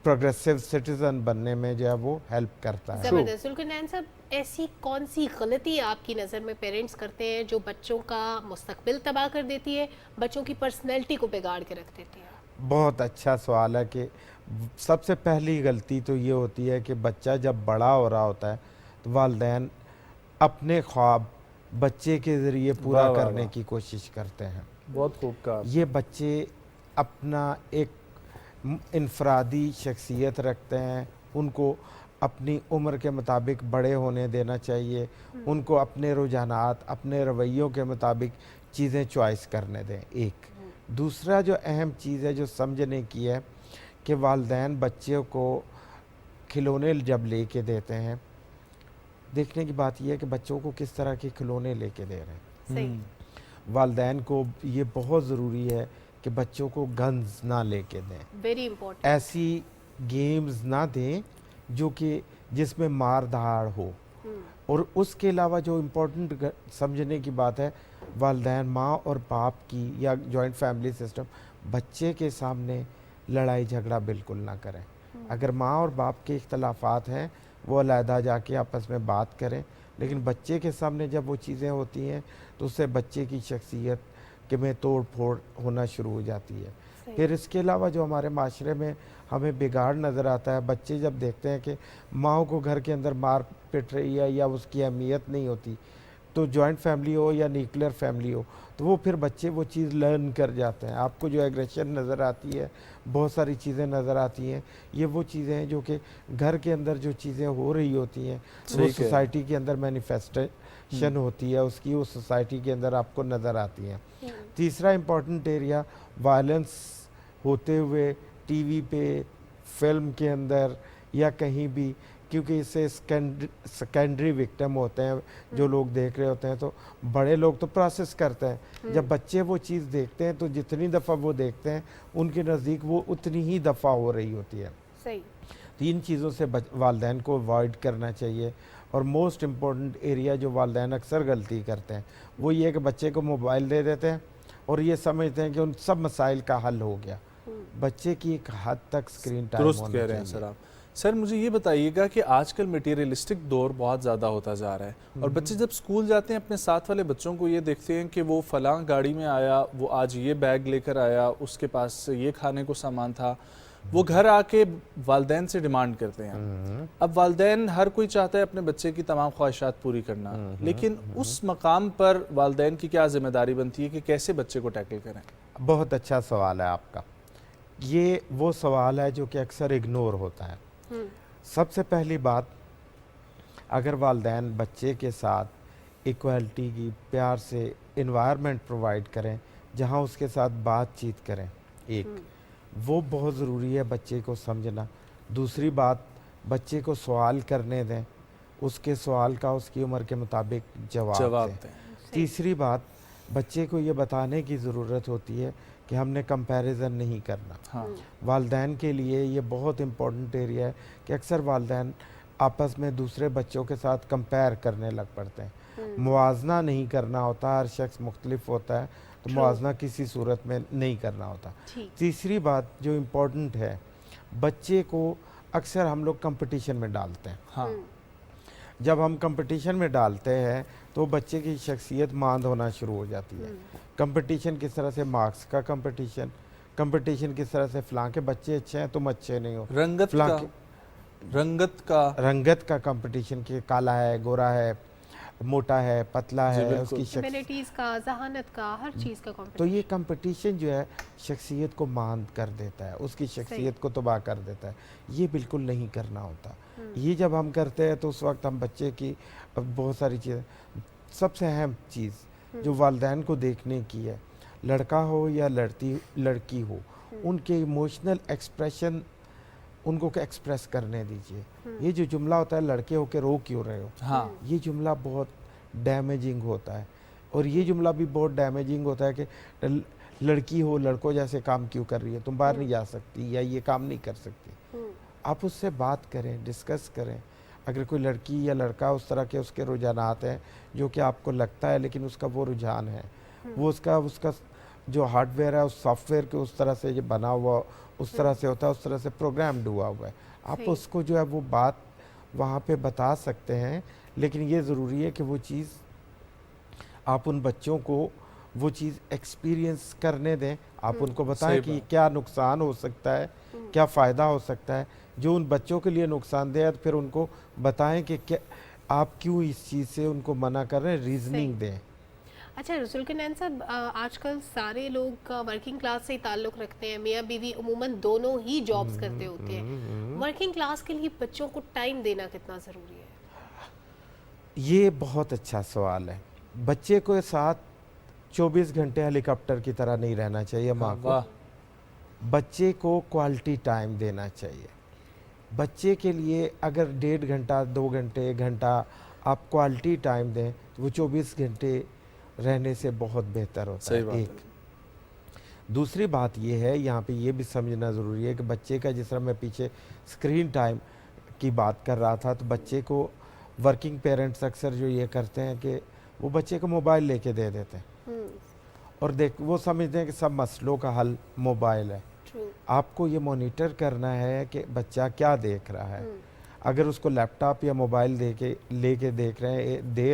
S11: प्रोग्रेसिव सिटीज़न बनने में जो है वो हेल्प करता है।
S1: जुल्कुरनैन साहब, ऐसी कौन सी गलती आपकी नज़र में पेरेंट्स करते हैं जो बच्चों का मुस्तकबिल तबाह कर देती है, बच्चों की पर्सनैलिटी को बिगाड़ के रख देती है?
S11: बहुत अच्छा सवाल है कि सबसे पहली गलती तो ये होती है कि बच्चा जब बड़ा हो रहा होता है तो वालिदैन अपने ख्वाब बच्चे के ज़रिए पूरा करने की कोशिश करते हैं।
S2: बहुत खूब कहा।
S11: ये बच्चे अपना एक इनफरादी शख्सियत रखते हैं, उनको अपनी उम्र के मुताबिक बड़े होने देना चाहिए, उनको अपने रुझानात अपने रवैयों के मुताबिक چیزیں چوائس کرنے دیں. ایک دوسرا جو اہم چیز ہے جو سمجھنے کی ہے کہ والدین بچوں کو کھلونے جب لے کے دیتے ہیں, دیکھنے کی بات یہ ہے کہ بچوں کو کس طرح کے کھلونے لے کے دے رہے ہیں.
S1: صحیح.
S11: والدین کو یہ بہت ضروری ہے کہ بچوں کو گنز نہ لے کے دیں,
S1: ویری امپورٹنٹ.
S11: ایسی گیمز نہ دیں جو کہ جس میں مار دھاڑ ہو. اور اس کے علاوہ جو امپورٹنٹ سمجھنے کی بات ہے, والدین ماں اور باپ کی یا جوائنٹ فیملی سسٹم بچے کے سامنے لڑائی جھگڑا بالکل نہ کریں. اگر ماں اور باپ کے اختلافات ہیں وہ علیحدہ جا کے آپس میں بات کریں, لیکن بچے کے سامنے جب وہ چیزیں ہوتی ہیں تو اس سے بچے کی شخصیت میں توڑ پھوڑ ہونا شروع ہو جاتی ہے. پھر اس کے علاوہ جو ہمارے معاشرے میں ہمیں بگاڑ نظر آتا ہے, بچے جب دیکھتے ہیں کہ ماں کو گھر کے اندر مار پٹ رہی ہے یا اس کی اہمیت نہیں ہوتی, تو جوائنٹ فیملی ہو یا نیوکلیر فیملی ہو, تو وہ پھر بچے وہ چیز لرن کر جاتے ہیں. آپ کو جو ایگریشن نظر آتی ہے, بہت ساری چیزیں نظر آتی ہیں, یہ وہ چیزیں ہیں جو کہ گھر کے اندر جو چیزیں ہو رہی ہوتی ہیں وہ سوسائٹی کے اندر مینیفیسٹیشن ہوتی ہے اس کی, وہ سوسائٹی کے اندر آپ کو نظر آتی ہیں. تیسرا امپورٹنٹ ایریا وائلنس ہوتے ہوئے ٹی وی پہ, فلم کے اندر یا کہیں بھی, کیونکہ اس سے سیکنڈری وکٹم ہوتے ہیں جو لوگ دیکھ رہے ہوتے ہیں, تو بڑے لوگ تو پروسیس کرتے ہیں. جب بچے وہ چیز دیکھتے ہیں تو جتنی دفعہ وہ دیکھتے ہیں ان کے نزدیک وہ اتنی ہی دفعہ ہو رہی ہوتی ہے.
S1: صحیح.
S11: تین چیزوں سے والدین کو اوائڈ کرنا چاہیے. اور موسٹ امپورٹنٹ ایریا جو والدین اکثر غلطی کرتے ہیں وہ یہ کہ بچے کو موبائل دے دیتے ہیں اور یہ سمجھتے ہیں کہ ان سب مسائل کا حل ہو گیا. بچے کی ایک حد تک سکرین ٹائم
S2: درست
S11: ہونا
S2: کہہ رہے ہیں
S11: چاہیے.
S2: سر آپ. سر مجھے یہ بتائیے گا کہ آج کل میٹیریلسٹک دور بہت زیادہ ہوتا جا رہا ہے اور بچے جب اسکول جاتے ہیں اپنے ساتھ والے بچوں کو یہ دیکھتے ہیں کہ وہ فلاں گاڑی میں آیا, وہ آج یہ بیگ لے کر آیا, اس کے پاس یہ کھانے کو سامان تھا, وہ گھر آ کے والدین سے ڈیمانڈ کرتے ہیں. اب والدین ہر کوئی چاہتا ہے اپنے بچے کی تمام خواہشات پوری کرنا, لیکن اس مقام پر والدین کی کیا ذمہ داری بنتی ہے کہ کیسے بچے کو ٹیکل کریں؟
S11: بہت اچھا سوال ہے آپ کا. یہ وہ سوال ہے جو کہ اکثر اگنور ہوتا ہے. سب سے پہلی بات, اگر والدین بچے کے ساتھ ایکوالٹی کی پیار سے انوائرمنٹ پرووائڈ کریں جہاں اس کے ساتھ بات چیت کریں, ایک وہ بہت ضروری ہے بچے کو سمجھنا. دوسری بات, بچے کو سوال کرنے دیں, اس کے سوال کا اس کی عمر کے مطابق جواب دیں. تیسری بات, بچے کو یہ بتانے کی ضرورت ہوتی ہے کہ ہم نے کمپیریزن نہیں کرنا. والدین کے لیے یہ بہت امپورٹنٹ ایریا ہے کہ اکثر والدین آپس میں دوسرے بچوں کے ساتھ کمپیئر کرنے لگ پڑتے ہیں. موازنہ نہیں کرنا ہوتا, ہر شخص مختلف ہوتا ہے, تو موازنہ کسی صورت میں نہیں کرنا ہوتا. تیسری بات جو امپورٹنٹ ہے, بچے کو اکثر ہم لوگ کمپٹیشن میں ڈالتے ہیں. جب ہم کمپٹیشن میں ڈالتے ہیں تو بچے کی شخصیت ماند ہونا شروع ہو جاتی ہے. کمپٹیشن کس طرح سے, مارکس کا کمپٹیشن, کمپٹیشن کس طرح سے فلاں کے بچے اچھے ہیں تم اچھے نہیں ہو, رنگت کا کمپٹیشن, کہ کالا ہے, گورا ہے, موٹا ہے, پتلا ہے, اس کی
S1: ایبیلٹیز کا, ذہانت کا, ہر چیز کا کمپٹیشن.
S11: تو یہ کمپٹیشن جو ہے شخصیت کو ماند کر دیتا ہے, اس کی شخصیت کو تباہ کر دیتا ہے. یہ بالکل نہیں کرنا ہوتا. یہ جب ہم کرتے ہیں تو اس وقت ہم بچے کی بہت ساری چیزیں, سب سے اہم چیز جو والدین کو دیکھنے کی ہے, لڑکا ہو یا لڑکی ہو, ان کے ایموشنل ایکسپریشن ان کو ایکسپریس کرنے دیجئے. یہ جو جملہ ہوتا ہے لڑکے ہو کے رو کیوں رہے ہو, یہ جملہ بہت ڈیمیجنگ ہوتا ہے. اور یہ جملہ بھی بہت ڈیمیجنگ ہوتا ہے کہ لڑکی ہو لڑکوں جیسے کام کیوں کر رہی ہے, تم باہر نہیں جا سکتی یا یہ کام نہیں کر سکتی. آپ اس سے بات کریں, ڈسکس کریں. اگر کوئی لڑکی یا لڑکا اس طرح کے اس کے رجحانات ہیں جو کہ آپ کو لگتا ہے لیکن اس کا وہ رجحان ہے, وہ اس کا جو ہارڈ ویئر ہے اس سافٹ ویئر کے اس طرح سے بنا ہوا, اس طرح سے ہوتا ہے, اس طرح سے پروگرامڈ ہوا ہے. آپ اس کو جو ہے وہ بات وہاں پہ بتا سکتے ہیں, لیکن یہ ضروری ہے کہ وہ چیز آپ ان بچوں کو وہ چیز ایکسپیرینس کرنے دیں. آپ ان کو بتائیں کہ کیا نقصان ہو سکتا ہے, کیا فائدہ ہو سکتا ہے. جو ان بچوں کے لیے نقصان دہ ہے پھر ان کو بتائیں کہ آپ کیوں اس چیز سے ان کو منع کر رہے ہیں, ریزننگ دیں.
S1: اچھا ذوالقرنین صاحب, آج کل سارے لوگ ورکنگ کلاس سے ہی تعلق رکھتے ہیں, میاں بیوی عموماً دونوں ہی جابز کرتے ہوتے ہیں. ورکنگ کلاس کے لیے بچوں کو ٹائم دینا کتنا ضروری ہے؟
S11: یہ بہت اچھا سوال ہے. بچے کو ساتھ 24 घंटे हेलीकॉप्टर की तरह नहीं रहना चाहिए माँ को। बच्चे को क्वालिटी टाइम देना चाहिए। बच्चे के लिए अगर 1.5 घंटा 2 घंटे 1 घंटा आप क्वालिटी टाइम दें तो वो 24 घंटे रहने से बहुत बेहतर होता है। एक दूसरी बात ये है, यहाँ पे ये भी समझना ज़रूरी है कि बच्चे का, जिस तरह मैं पीछे स्क्रीन टाइम की बात कर रहा था, तो बच्चे को वर्किंग पेरेंट्स अक्सर जो ये करते हैं कि वो बच्चे को मोबाइल लेके दे देते हैं और वो समझते हैं कि सब मसलों का हल मोबाइल है। आपको ये मॉनिटर करना है कि बच्चा क्या देख रहा है। अगर उसको लैपटॉप या मोबाइल लेके दे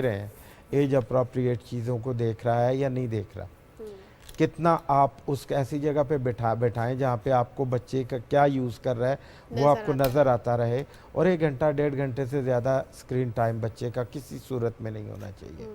S11: रहे हैं, एज अप्रोप्रिएट चीज़ों को देख रहा है या नहीं देख रहा, कितना आप उसको ऐसी जगह पे बैठाएं जहाँ पे आपको बच्चे का क्या यूज़ कर रहा है वो आपको नज़र आता रहे। और 1 घंटा 1.5 घंटे से ज़्यादा स्क्रीन टाइम बच्चे का किसी सूरत में नहीं होना चाहिए।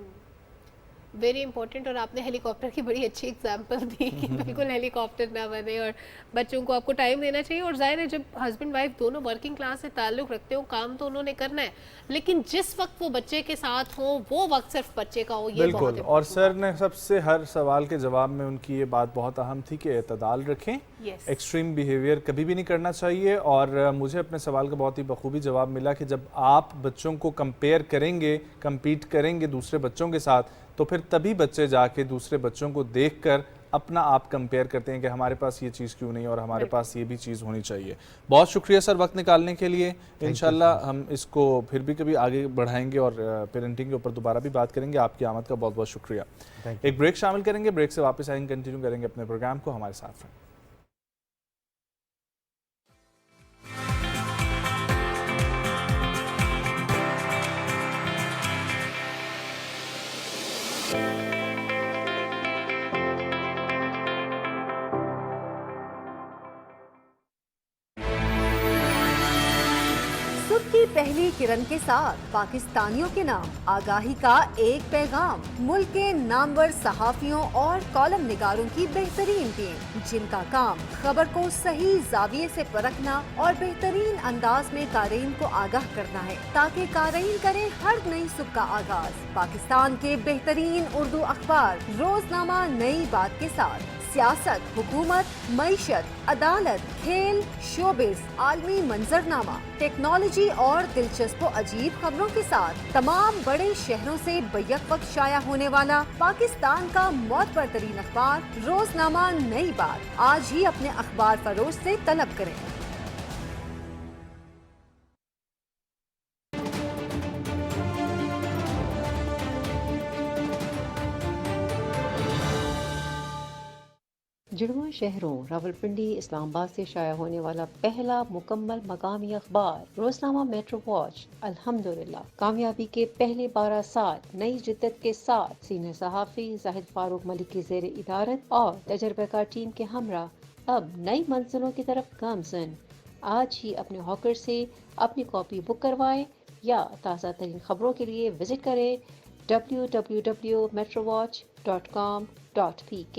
S1: Very important. और आपने हेलीकॉप्टर की बड़ी अच्छी एग्जांपल दी कि बिल्कुल हेलीकॉप्टर ना बने और बच्चों को आपको टाइम देना चाहिए। और जाहिर है जब हस्बैंड वाइफ दोनों वर्किंग क्लास से ताल्लुक़ रखते हो, काम तो उन्होंने करना है, लेकिन जिस वक्त वो बच्चे के साथ हो वो वक्त सिर्फ बच्चे का हो, ये
S2: बिल्कुल। और सर ने सबसे हर सवाल के जवाब में उनकी ये बात बहुत अहम थी कि एतदाल रखें, एक्सट्रीम बिहेवियर कभी भी नहीं करना चाहिए। और मुझे अपने सवाल का बहुत ही बखूबी जवाब मिला कि जब आप बच्चों को कंपेयर करेंगे, कम्पीट करेंगे दूसरे बच्चों के साथ, तो फिर तभी बच्चे जाके दूसरे बच्चों को देखकर अपना आप कंपेयर करते हैं कि हमारे पास ये चीज़ क्यों नहीं और हमारे पास ये भी चीज़ होनी चाहिए। बहुत शुक्रिया सर वक्त निकालने के लिए। इंशाल्लाह हम इसको फिर भी कभी आगे बढ़ाएंगे और पेरेंटिंग के ऊपर दोबारा भी बात करेंगे। आपकी आमद का बहुत बहुत शुक्रिया। एक ब्रेक शामिल करेंगे, ब्रेक से वापस आएंगे, कंटिन्यू करेंगे अपने प्रोग्राम को। हमारे साथ रहें।
S9: पहली किरण के साथ पाकिस्तानियों के नाम आगाही का एक पैगाम। मुल्क के नामवर सहाफियों और कॉलम निगारों की बेहतरीन टीम, जिनका काम खबर को सही जाविये से परखना और बेहतरीन अंदाज में कारीन को आगाह करना है, ताकि कारीन करें हर नई सुबह का आगाज पाकिस्तान के बेहतरीन उर्दू अखबार रोजनामा नई बात के साथ। सियासत, हुकूमत, मईशत, अदालत, खेल, शोबिज, आलमी मंजरनामा, टेक्नोलॉजी और दिलचस्प अजीब खबरों के साथ तमाम बड़े शहरों से बैक वक्त शाया होने वाला पाकिस्तान का मोतबर तरीन अखबार रोजनामा नई बात आज ही अपने अखबार फरोश से तलब करें।
S10: जुड़वा शहरों रावलपिंडी इस्लामाबाद से शाया होने वाला पहला मुकम्मल मकामी अखबार रोजनामा मेट्रो वॉच अल्हम्दुलिल्लाह कामयाबी के पहले 12 साल नई जिद्दत के साथ सीनियर सहाफ़ी जाहिद फारूक मलिक की ज़ेर इदारत और तजर्बेकार टीम के हमरा अब नई मंजिलों की तरफ गामज़न। आज ही अपने हॉकर से अपनी कॉपी बुक करवाएं या ताज़ा तरीन खबरों के लिए विजिट करें www.metrowatch.com.pk।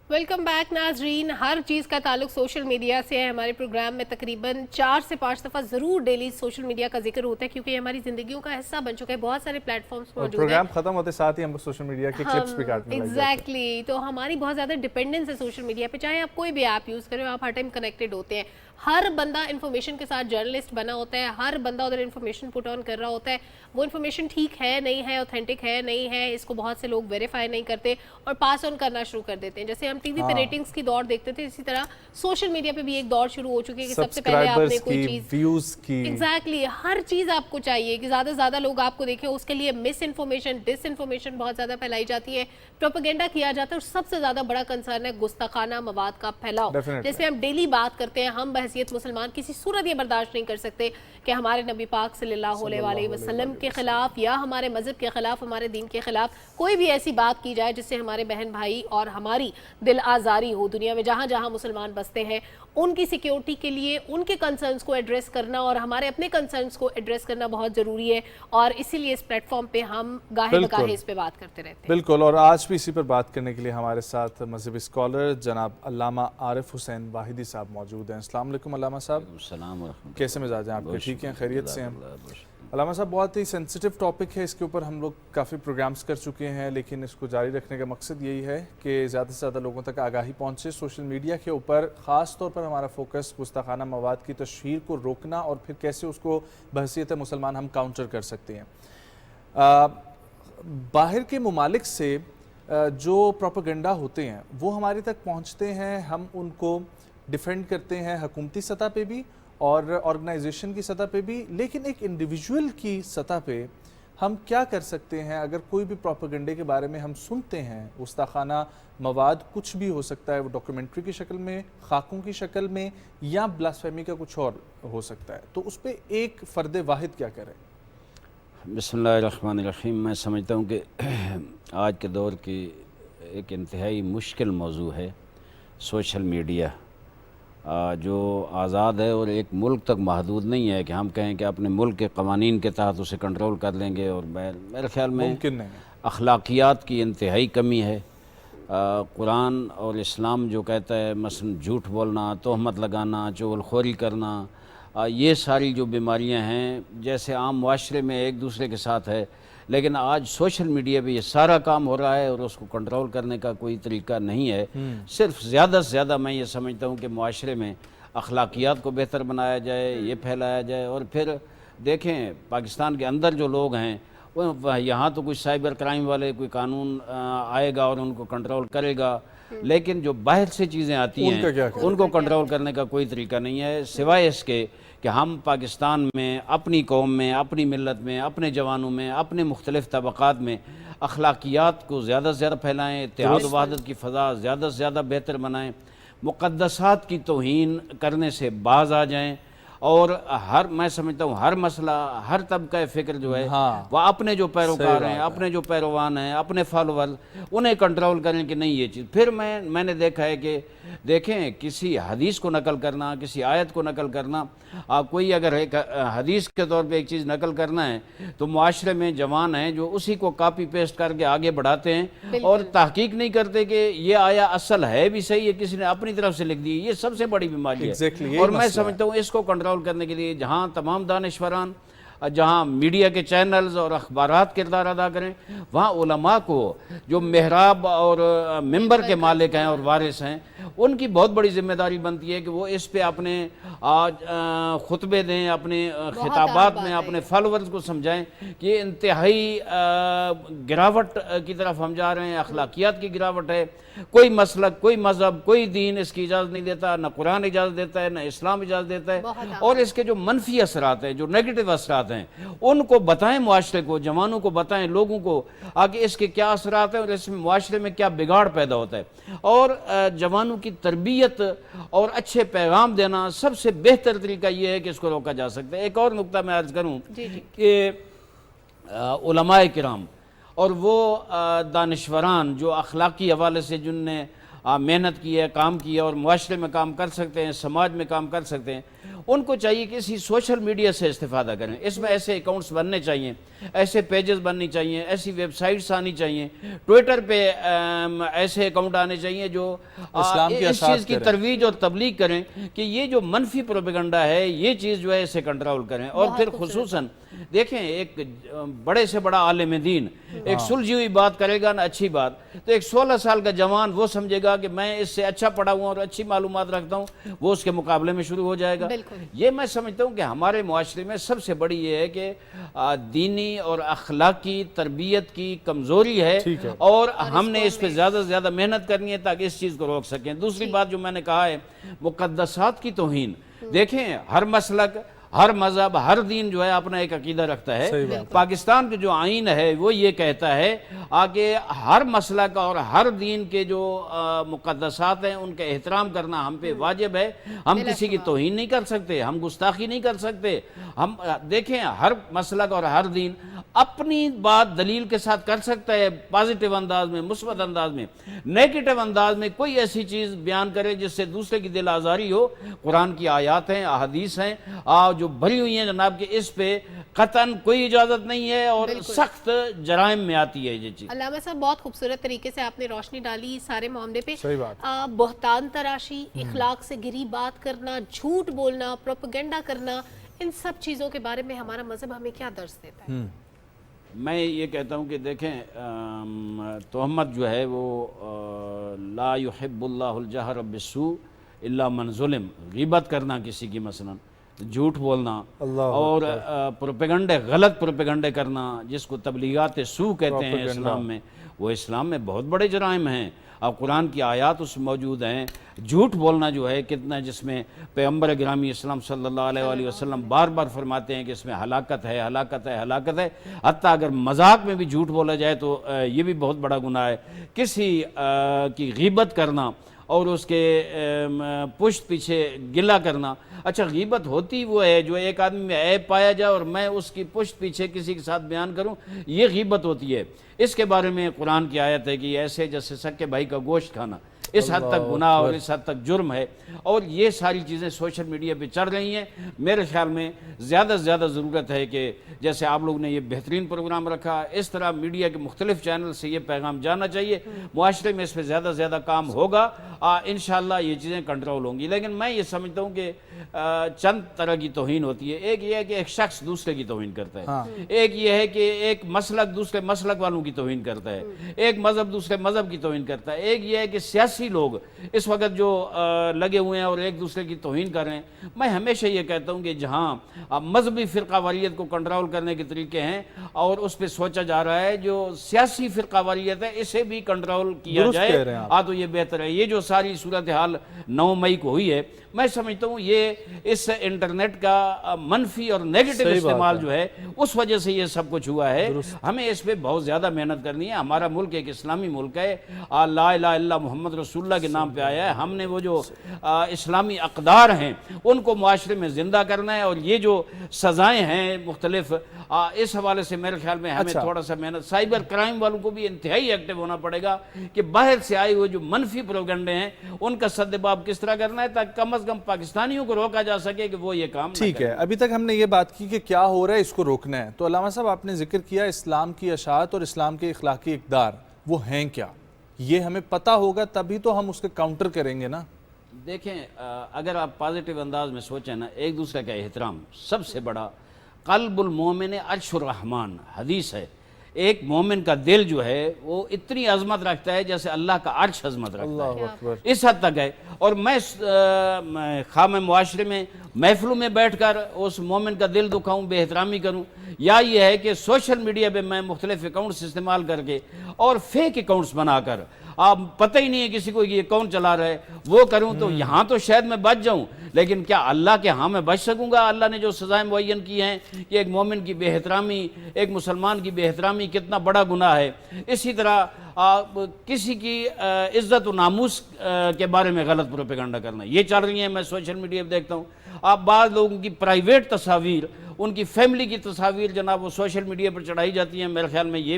S1: वेलकम बैक नाजरीन। हर चीज़ का ताल्लुक सोशल मीडिया से है। हमारे प्रोग्राम में तकरीबन 4 से 5 दफ़ा ज़रूर डेली सोशल मीडिया का जिक्र होता है, क्योंकि ये हमारी ज़िंदगियों का हिस्सा बन चुका है। बहुत सारे प्लेटफॉर्म्स मौजूद हैं।
S2: प्रोग्राम खत्म होते साथ ही हम सोशल मीडिया के क्लिप्स भी काटने लग जाते हैं।
S1: एग्जैक्टली। तो हमारी बहुत ज़्यादा डिपेंडेंस है सोशल मीडिया पे। चाहे आप कोई भी ऐप यूज़ करें, आप हर टाइम कनेक्टेड होते हैं। हर बंदा इन्फॉर्मेशन के साथ जर्नलिस्ट बना होता है, हर बंदा उधर इन्फॉर्मेशन पुट ऑन कर रहा होता है। वो इन्फॉर्मेशन ठीक है नहीं है, ऑथेंटिक है नहीं है, इसको बहुत से लोग वेरीफाई नहीं करते और पास ऑन करना शुरू कर देते हैं। जैसे हम टीवी पे रेटिंग्स की दौड़ देखते थे, इसी तरह सोशल मीडिया पे भी एक दौड़ शुरू हो चुकी है कि सबसे पहले आपने कोई चीज,
S2: व्यूज की,
S1: एग्जैक्टली हर चीज आपको चाहिए कि ज्यादा से ज्यादा लोग आपको देखें। उसके लिए मिस इन्फॉर्मेशन, डिस इन्फॉर्मेशन बहुत ज्यादा फैलाई जाती है, प्रोपेगेंडा किया जाता है और सबसे ज्यादा बड़ा कंसर्न है गुस्ताखाना मवाद का फैलाव। जैसे हम डेली बात करते हैं, हम बहसियत मुसलमान किसी सूरत ये बर्दाश्त नहीं कर सकते कि हमारे नबी पाक सल्लल्लाहु अलैहि वसल्लम के खिलाफ या हमारे मजहब के खिलाफ, हमारे दीन के खिलाफ कोई भी ऐसी बात की जाए जिससे हमारे बहन भाई और हमारी दिल आज़ारी हो। दुनिया में जहाँ जहाँ मुसलमान बसते हैं उनकी सिक्योरिटी के लिए उनके कंसर्न्स को एड्रेस करना और हमारे अपने कंसर्न्स को एड्रेस करना बहुत ज़रूरी है, और इसीलिए इस प्लेटफॉर्म पे हम गाहे बगाहे इस पे बात करते रहते हैं।
S2: बिल्कुल, और आज भी इसी पर बात करने के लिए हमारे साथ मजहबी स्कॉलर जनाब अल्लामा आरिफ हुसैन वाहिदी साहब मौजूद हैं। अस्सलाम वालेकुम अल्लामा साहब, कैसे मिजाज हैं आपके? ठीक हैं, खैरियत से हैं? अल्लामा साहब, बहुत ही सेंसिटिव टॉपिक है, इसके ऊपर हम लोग काफ़ी प्रोग्राम्स कर चुके हैं, लेकिन इसको जारी रखने का मकसद यही है कि ज़्यादा से ज़्यादा लोगों तक आगाही पहुँचे। सोशल मीडिया के ऊपर ख़ास तौर पर हमारा फोकस गुस्ताखाना मवाद की तशहीर को रोकना और फिर कैसे उसको बहसीयत मुसलमान हम काउंटर कर सकते हैं। बाहर के ममालिक से जो प्रोपेगेंडा होते हैं वो हमारे तक पहुँचते हैं, हम उनको डिफेंड करते हैं हुकूमती सतह पे भी और ऑर्गेनाइजेशन की सतह पे भी, लेकिन एक इंडिविजुअल की सतह पे हम क्या कर सकते हैं? अगर कोई भी प्रोपेगेंडे के बारे में हम सुनते हैं, गुस्ताखाना मवाद कुछ भी हो सकता है, वो डॉक्यूमेंट्री की शक्ल में, खाकों की शक्ल में, या ब्लास्फेमी का कुछ और हो सकता है, तो उस पर एक फ़र्द वाहिद क्या करे?
S12: बिस्मिल्लाहिर्रहमानिर्रहीम। मैं समझता हूँ कि आज के दौर की एक इंतहाई मुश्किल मौजू है सोशल मीडिया, जो आज़ाद है और एक मुल्क तक महदूद नहीं है कि हम कहें कि अपने मुल्क के क़वानीन के तहत उसे कंट्रोल कर लेंगे। और मेरे ख्याल में अखलाकियात की इंतहाई कमी है। कुरान और इस्लाम जो कहता है मसलन झूठ बोलना, तोहमत लगाना, चुगलखोरी करना, ये सारी जो बीमारियां हैं जैसे आम मुआशरे में एक दूसरे के साथ है, लेकिन आज सोशल मीडिया पे ये सारा काम हो रहा है और उसको कंट्रोल करने का कोई तरीका नहीं है। सिर्फ ज़्यादा से ज़्यादा मैं ये समझता हूँ कि मुआशरे में अखलाकियात को बेहतर बनाया जाए, ये फैलाया जाए। और फिर देखें पाकिस्तान के अंदर जो लोग हैं वो यहाँ तो कुछ साइबर क्राइम वाले कोई कानून आएगा और उनको कंट्रोल करेगा, लेकिन जो बाहर से चीज़ें आती हैं उनको कंट्रोल करने का कोई तरीका नहीं है, सिवाय इसके कि हम पाकिस्तान में अपनी कौम में, अपनी मिलत में, अपने जवानों में, अपने मुख्तलिफ़ तबक़ात में अखलाकियात को ज़्यादा से ज़्यादा फैलाएँ, इत्तेहाद व वहदत की फ़ज़ा ज़्यादा से ज़्यादा बेहतर बनाएँ, मुक़द्दसात की तौहीन करने से बाज आ जाएँ। और मैं समझता हूँ हर मसला, हर तबका फ़िक्र जो है वह अपने जो पैरोकार हैं, अपने जो पैरवान हैं, अपने फॉलोवर, उन्हें कंट्रोल करें कि नहीं ये चीज़। फिर मैंने देखा है कि देखें किसी हदीस को नकल करना, किसी आयत को नकल करना, कोई अगर एक हदीस के तौर पे एक चीज़ नकल करना है तो मुआशरे में जवान हैं जो उसी को कॉपी पेस्ट करके आगे बढ़ाते हैं और तहकीक नहीं करते कि ये आया असल है भी सही है, किसी ने अपनी तरफ से लिख दी। ये सबसे बड़ी बीमारी है। और मैं समझता हूँ इसको कंट्रोल करने के लिए जहाँ तमाम दानिश्वरान, जहाँ मीडिया के चैनल्स और अखबारात किरदार अदा करें, वहाँ उलमा को जो मेहराब और मिंबर के मालिक हैं और वारिस हैं, उनकी बहुत बड़ी जिम्मेदारी बनती है कि वो इस पे अपने खुतबे दें, अपने खिताबात में अपने फॉलोअर्स को समझाएं कि इंतहाई गिरावट की तरफ हम जा रहे हैं, अखलाकियात की गिरावट है। कोई मसलक, कोई मज़हब, कोई दीन इसकी इजाज़त नहीं देता, न कुरान इजाज़त देता है, न इस्लाम इजाज़त देता है। और इसके जो मनफी असरात हैं, जो नेगेटिव असरात हैं, उनको बताएं मुआशरे को, जवानों को बताएं, लोगों को आगे इसके क्या असरात हैं और इसमें मुआशरे में क्या बिगाड़ पैदा होता है। और जवानों की तरबियत और अच्छे पैगाम देना सबसे बेहतर तरीका ये है कि इसको रोका जा सकता है। एक और नुक्ता मैं अर्ज़ करूँ कि उलमाए किराम और वो दानिश्वरान जो अखलाकी हवाले से जिनने मेहनत की है, काम किया और मुआशरे में काम कर सकते हैं, समाज में काम कर सकते हैं, उनको चाहिए कि इसी सोशल मीडिया से इस्तेफादा करें। इसमें ऐसे अकाउंट्स बनने चाहिए, ऐसे पेजेस बननी चाहिए, ऐसी वेबसाइट्स आनी चाहिए, ट्विटर पे ऐसे अकाउंट आने चाहिए जो इस चीज़ की तरवीज और तबलीग करें कि ये जो मनफी प्रोपेगेंडा है ये चीज़ जो है इसे कंट्रोल करें। और फिर खुसूसन देखें एक बड़े से बड़ा आलिम दीन एक सुलझी हुई बात करेगा ना अच्छी बात, तो एक 16 साल का जवान वो समझेगा कि मैं इससे अच्छा पढ़ा हूँ और अच्छी मालूमात रखता हूँ, वो उसके मुकाबले में शुरू हो जाएगा। ये मैं समझता हूँ कि हमारे मुआशरे में सबसे बड़ी ये है कि दीनी और अखलाकी तरबियत की कमज़ोरी है और हमने इस पर ज़्यादा से ज़्यादा मेहनत करनी है ताकि इस चीज़ को रोक सकें। दूसरी बात जो मैंने कहा है मुक़द्दसात की तौहीन, देखें हर मसलक, ہر مذہب ہر دین جو ہے اپنا ایک عقیدہ رکھتا ہے. پاکستان کے جو آئین ہے وہ یہ کہتا ہے کہ ہر مسلک اور ہر دین کے جو مقدسات ہیں ان کا احترام کرنا ہم پہ واجب ہے. ہم کسی کی توہین نہیں کر سکتے, ہم گستاخی نہیں کر سکتے. ہم دیکھیں ہر مسلک اور ہر دین اپنی بات دلیل کے ساتھ کر سکتا ہے, پازیٹیو انداز میں, مثبت انداز میں. نیگیٹو انداز میں کوئی ایسی چیز بیان کرے جس سے دوسرے کی دل آزاری ہو, قرآن کی آیات ہیں, احادیث ہیں جو بھری ہوئی ہیں جناب, کہ اس پہ قطعاً کوئی اجازت نہیں ہے اور سخت جرائم میں آتی ہے یہ چیز.
S1: علامہ صاحب بہت خوبصورت طریقے سے آپ نے روشنی ڈالی سارے معاملے پہ.
S2: صحیح بات.
S1: بہتان تراشی, اخلاق سے گری بات کرنا, جھوٹ بولنا, پروپیگنڈا کرنا, ان سب چیزوں کے بارے میں ہمارا مذہب ہمیں کیا درس دیتا ہے؟
S12: میں یہ کہتا ہوں کہ دیکھیں تہمت جو ہے وہ لا یحب اللہ الجہر بالسوء الا من ظلم. غیبت کرنا کسی کی, مثلا جھوٹ بولنا اور پروپیگنڈے, غلط پروپیگنڈے کرنا جس کو تبلیغات سوء کہتے ہیں اسلام میں, وہ اسلام میں بہت بڑے جرائم ہیں. اب قرآن کی آیات اس میں موجود ہیں. جھوٹ بولنا جو ہے کتنا, جس میں پیغمبر گرامی اسلام صلی اللہ علیہ وآلہ وسلم بار بار فرماتے ہیں کہ اس میں ہلاکت ہے, ہلاکت ہے, ہلاکت ہے. حتیٰ اگر مذاق میں بھی جھوٹ بولا جائے تو یہ بھی بہت بڑا گناہ ہے. کسی کی غیبت کرنا اور اس کے پشت پیچھے گلہ کرنا. اچھا غیبت ہوتی وہ ہے جو ایک آدمی میں عیب پایا جائے اور میں اس کی پشت پیچھے کسی کے ساتھ بیان کروں, یہ غیبت ہوتی ہے. اس کے بارے میں قرآن کی آیت ہے کہ ایسے جیسے سکے بھائی کا گوشت کھانا, اس حد تک گناہ اور اس حد تک جرم ہے. اور یہ ساری چیزیں سوشل میڈیا پہ چل رہی ہیں. میرے خیال میں زیادہ سے زیادہ ضرورت ہے کہ جیسے آپ لوگ نے یہ بہترین پروگرام رکھا, اس طرح میڈیا کے مختلف چینل سے یہ پیغام جانا چاہیے. معاشرے میں اس پہ زیادہ سے زیادہ کام ہوگا, انشاءاللہ یہ چیزیں کنٹرول ہوں گی. لیکن میں یہ سمجھتا ہوں کہ چند طرح کی توہین ہوتی ہے. ایک یہ ہے کہ ایک شخص دوسرے کی توہین کرتا ہے, ایک یہ ہے کہ ایک مسلک دوسرے مسلک والوں کی توہین کرتا ہے, ایک مذہب دوسرے مذہب کی توہین کرتا ہے, ایک یہ ہے کہ سیاسی لوگ اس وقت جو لگے ہوئے ہیں اور ایک دوسرے کی توہین کر رہے ہیں. میں ہمیشہ یہ کہتا ہوں کہ جہاں مذہبی فرقہ واریت کو کنٹرول کرنے کے طریقے ہیں اور اس پہ سوچا جا رہا ہے, جو سیاسی فرقہ واریت ہے اسے بھی کنٹرول کیا جائے تو یہ بہتر ہے. یہ جو ساری صورتحال 9 مئی کو ہوئی ہے, میں سمجھتا ہوں یہ اس انٹرنیٹ کا منفی اور نیگیٹو استعمال جو ہے اس وجہ سے یہ سب کچھ ہوا ہے. ہمیں اس پہ بہت زیادہ محنت کرنی ہے. ہمارا ملک ایک اسلامی ملک ہے, لا الہ الا محمد رسول اللہ کے نام پہ آیا ہے. ہم نے وہ جو اسلامی اقدار ہیں ان کو معاشرے میں زندہ کرنا ہے, اور یہ جو سزائیں ہیں مختلف, اس حوالے سے میرے خیال میں ہمیں تھوڑا سا محنت. سائبر کرائم والوں کو بھی انتہائی ایکٹیو ہونا پڑے گا کہ باہر سے آئے ہوئے جو منفی پروپیگنڈے ہیں ان کا سدباب کس طرح کرنا ہے تاکہ کم از کم پاکستانیوں کو روکا جا سکے کہ وہ یہ کام نہ کریں.
S2: ٹھیک ہے, ابھی تک ہم نے یہ بات کی کہ کیا ہو رہا ہے, اس کو روکنا ہے. تو علامہ صاحب آپ نے ذکر کیا اسلام کی اشاعت اور اسلام کے اخلاقی اقدار, وہ ہیں کیا؟ یہ ہمیں پتہ ہوگا تبھی تو ہم اس کے کاؤنٹر کریں گے نا.
S12: دیکھیں اگر آپ پازیٹیو انداز میں سوچیں نا, ایک دوسرے کا احترام سب سے بڑا. قلب المومن عرش الرحمن حدیث ہے. ایک مومن کا دل جو ہے وہ اتنی عظمت رکھتا ہے جیسے اللہ کا عرش عظمت رکھتا ہے, اس حد تک ہے. اور میں خواہ معاشرے میں محفلوں میں بیٹھ کر اس مومن کا دل دکھاؤں, بے احترامی کروں, یا یہ ہے کہ سوشل میڈیا پہ میں مختلف اکاؤنٹس استعمال کر کے اور فیک اکاؤنٹس بنا کر, آپ پتہ ہی نہیں ہے کسی کو یہ کون چلا رہا ہے, وہ کروں تو یہاں تو شاید میں بچ جاؤں, لیکن کیا اللہ کے ہاں میں بچ سکوں گا؟ اللہ نے جو سزائیں معین کی ہیں کہ ایک مومن کی بے احترامی, ایک مسلمان کی بے احترامی کتنا بڑا گناہ ہے. اسی طرح کسی کی عزت و ناموس کے بارے میں غلط پروپیگنڈا کرنا, یہ چل رہی ہیں. میں سوشل میڈیا پہ دیکھتا ہوں آپ بعض لوگوں کی پرائیویٹ تصاویر, ان کی فیملی کی تصاویر جناب وہ سوشل میڈیا پر چڑھائی جاتی ہیں. میرے خیال میں یہ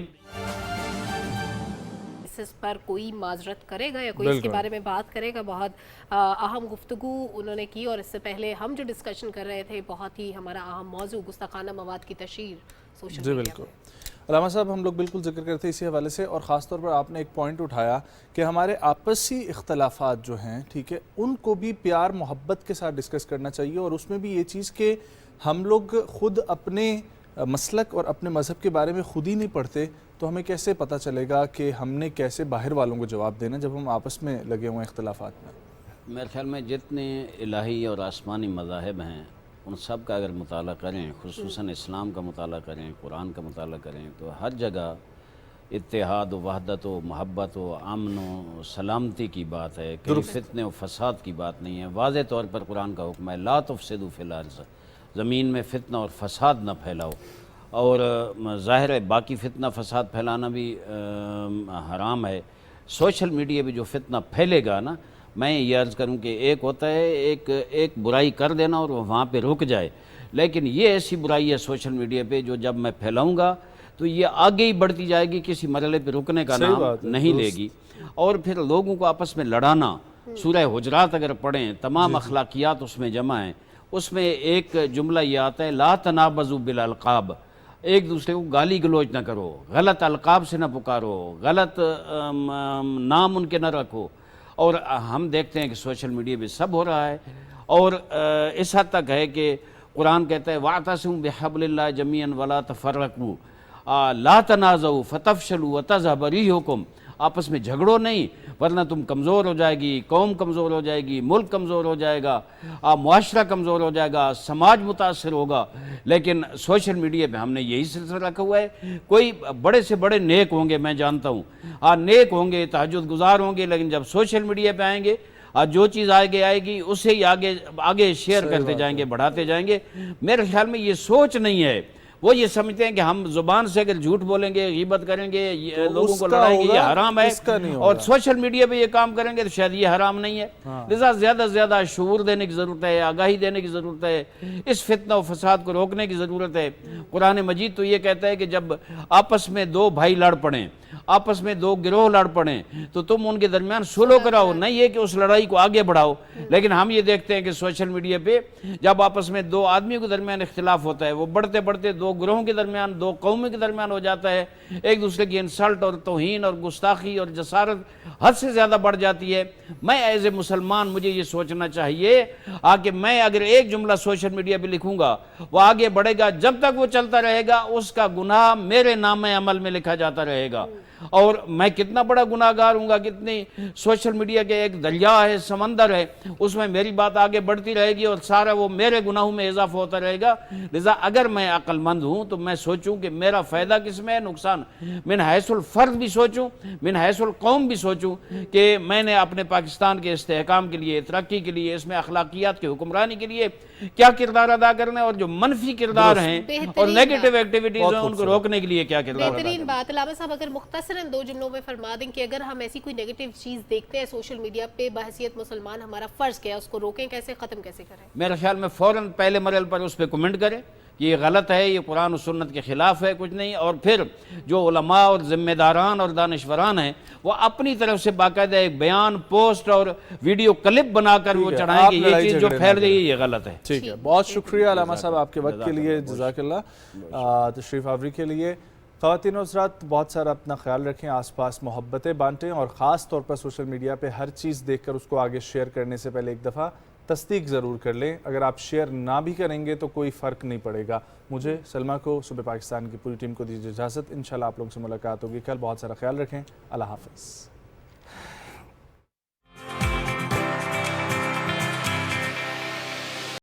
S1: اس پر کوئی معذرت کرے گا یا کوئی اس کے بارے میں بات کرے گا. بہت اہم گفتگو انہوں نے کی, اور اس سے پہلے ہم جو ڈسکشن کر رہے تھے بہت ہی ہمارا اہم موضوع گستاخانہ مواد کی تشہیر سوشل میڈیا.
S2: بالکل علامہ صاحب, ہم لوگ بالکل ذکر کرتے اسی حوالے سے, اور خاص طور پر آپ نے ایک پوائنٹ اٹھایا کہ ہمارے آپسی اختلافات جو ہیں, ٹھیک ہے, ان کو بھی پیار محبت کے ساتھ ڈسکس کرنا چاہیے. اور اس میں بھی یہ چیز کہ ہم لوگ خود اپنے مسلک اور اپنے مذہب کے بارے میں خود ہی نہیں پڑھتے تو ہمیں کیسے پتہ چلے گا کہ ہم نے کیسے باہر والوں کو جواب دینا جب ہم آپس میں لگے ہوئے اختلافات میں.
S12: میرے خیال میں جتنے الہی اور آسمانی مذاہب ہیں ان سب کا اگر مطالعہ کریں, خصوصاً اسلام کا مطالعہ کریں, قرآن کا مطالعہ کریں, تو ہر جگہ اتحاد و وحدت و محبت و امن و سلامتی کی بات ہے, کہیں فتنے و فساد کی بات نہیں ہے. واضح طور پر قرآن کا حکم ہے لا تفسدوا فی الارض ज़मीन में फ़ितना और फसाद न फैलाओ। और ज़ाहिर है बाकी फ़ितना फसाद फैलाना भी हराम है। सोशल मीडिया पे जो फ़ितना फैलेगा ना, मैं ये अर्ज़ करूँ कि एक होता है एक बुराई कर देना और वहाँ पे रुक जाए, लेकिन ये ऐसी बुराई है सोशल मीडिया पे जो जब मैं फैलाऊँगा तो ये आगे ही बढ़ती जाएगी, किसी मरहले पे रुकने का नाम नहीं लेगी। और फिर लोगों को आपस में लड़ाना, सूरह हुजरात अगर पढ़ें, तमाम अखलाकियात उसमें जमा हैं, उसमें एक जुमला ये आता है, ला तनाबज़ु बिल अलक़ाब, एक दूसरे को गाली गलौज ना करो, गलत अलक़ाब से ना पुकारो, गलत नाम उनके ना रखो। और हम देखते हैं कि सोशल मीडिया पे सब हो रहा है। और इस हद तक है कि कुरान कहता है वातसिमू बिहब्लिल्लाहि जमीअन वला तफर्रकू ला तनाज़ऊ फतफशलू व तज़हब रिहुकुम, आपस में झगड़ो नहीं वरना तुम कमज़ोर हो जाएगी, कौम कमज़ोर हो जाएगी, मुल्क कमज़ोर हो जाएगा, मुआशरा कमज़ोर हो जाएगा, समाज मुतासर होगा। लेकिन सोशल मीडिया पे हमने यही सिलसिला रखा हुआ है। कोई बड़े से बड़े नेक होंगे, मैं जानता हूँ, नेक होंगे, तहज्जुद गुजार होंगे, लेकिन जब सोशल मीडिया पे आएंगे जो चीज़ आगे आएगी उससे ही आगे शेयर करते जाएंगे, बढ़ाते जाएंगे। मेरे ख्याल में ये सोच नहीं है। वो ये समझते हैं कि हम ज़ुबान से अगर झूठ बोलेंगे, गीबत करेंगे, लोगों को लड़ाएंगे, ये हराम है, और सोशल मीडिया पे ये काम करेंगे तो शायद ये हराम नहीं है। लिहाजा ज़्यादा से ज़्यादा शऊर देने की ज़रूरत है, आगाही देने की ज़रूरत है, इस फितना और फसाद को रोकने की ज़रूरत है। कुरान मजीद तो ये कहता है कि जब आपस में दो भाई लड़ पड़ें, आपस में दो गिरोह लड़ पड़ें, तो तुम उनके दरमियान सुलह कराओ, नहीं है कि उस लड़ाई को आगे बढ़ाओ। लेकिन हम ये देखते हैं कि सोशल मीडिया पे जब आपस में दो आदमियों के दरमियान इख्तिलाफ होता है, वो बढ़ते बढ़ते दो ग्रोहों के दरमियान, दो कौमों के दरमियान हो जाता है। एक दूसरे की इंसल्ट और तौहीन और गुस्ताखी और जसारत हद से ज़्यादा बढ़ जाती है। मैं एज ए मुसलमान मुझे ये सोचना चाहिए कि मैं अगर एक जुमला सोशल मीडिया पे लिखूंगा वो आगे बढ़ेगा, जब तक वो चलता रहेगा उसका गुनाह मेरे नामे अमल में लिखा जाता रहेगा। और मैं कितना बड़ा गुनाहगार हूँगा, कितनी सोशल मीडिया के एक दरिया है, समंदर है, उसमें मेरी बात आगे बढ़ती रहेगी और सारा वो मेरे गुनाहों में इजाफा होता रहेगा। लिहाजा अगर मैं अक्लमंद हूँ तो मैं सोचूं कि मेरा फ़ायदा किसमें है, नुकसान, मिन हैसुल फ़र्द भी सोचूं, मिन हैसुल कौम भी सोचूं कि मैंने अपने पाकिस्तान के इस्तेहकाम के लिए, तरक्की के लिए, इसमें अखलाकियात की हुक्मरानी के लिए क्या किरदार अदा करना है, और जो मनफी किरदार हैं और नेगेटिव एक्टिविटीज़ हैं उनको रोकने के लिए क्या किरदार।
S1: बेहतरीन बात। अलामा साहब अगर मुख्तसरन दो जुमलों में फरमा दें कि अगर हम ऐसी कोई नेगेटिव चीज़ देखते हैं सोशल मीडिया पे, बहसियत मुसलमान हमारा फ़र्ज़ क्या है, उसको रोकें कैसे, ख़त्म कैसे करें? मेरे
S12: ख्याल में फ़ौरन पहले मरहल पर उस पर कमेंट करें कि ये गलत है, ये कुरान और सुन्नत के ख़िलाफ़ है, कुछ नहीं। और फिर जो उलमा और ज़िम्मेदारान और दानिशवरान हैं वो अपनी तरफ से बाकायदा एक बयान, पोस्ट और वीडियो क्लिप बनाकर वो चढ़ाएं कि ये चीज़ जो फैल रही है ये गलत है।
S2: ठीक है, बहुत शुक्रिया अलामा साहब आपके वक्त के लिए, जज़ाकल्लाह। तशरीफ़ आवरी के लिए। ख़वातीन और हज़रात, बहुत सारा अपना ख्याल रखें, आसपास मोहब्बतें बांटें, और ख़ास तौर पर सोशल मीडिया पे हर चीज़ देखकर उसको आगे शेयर करने से पहले एक दफ़ा तस्दीक ज़रूर कर लें। अगर आप शेयर ना भी करेंगे तो कोई फ़र्क नहीं पड़ेगा। मुझे, सलमा को, सुबह पाकिस्तान की पूरी टीम को दीजिए इजाज़त। इंशाल्लाह आप लोगों से मुलाकात होगी कल। बहुत सारा ख्याल रखें। अल्लाह हाफ़िज़।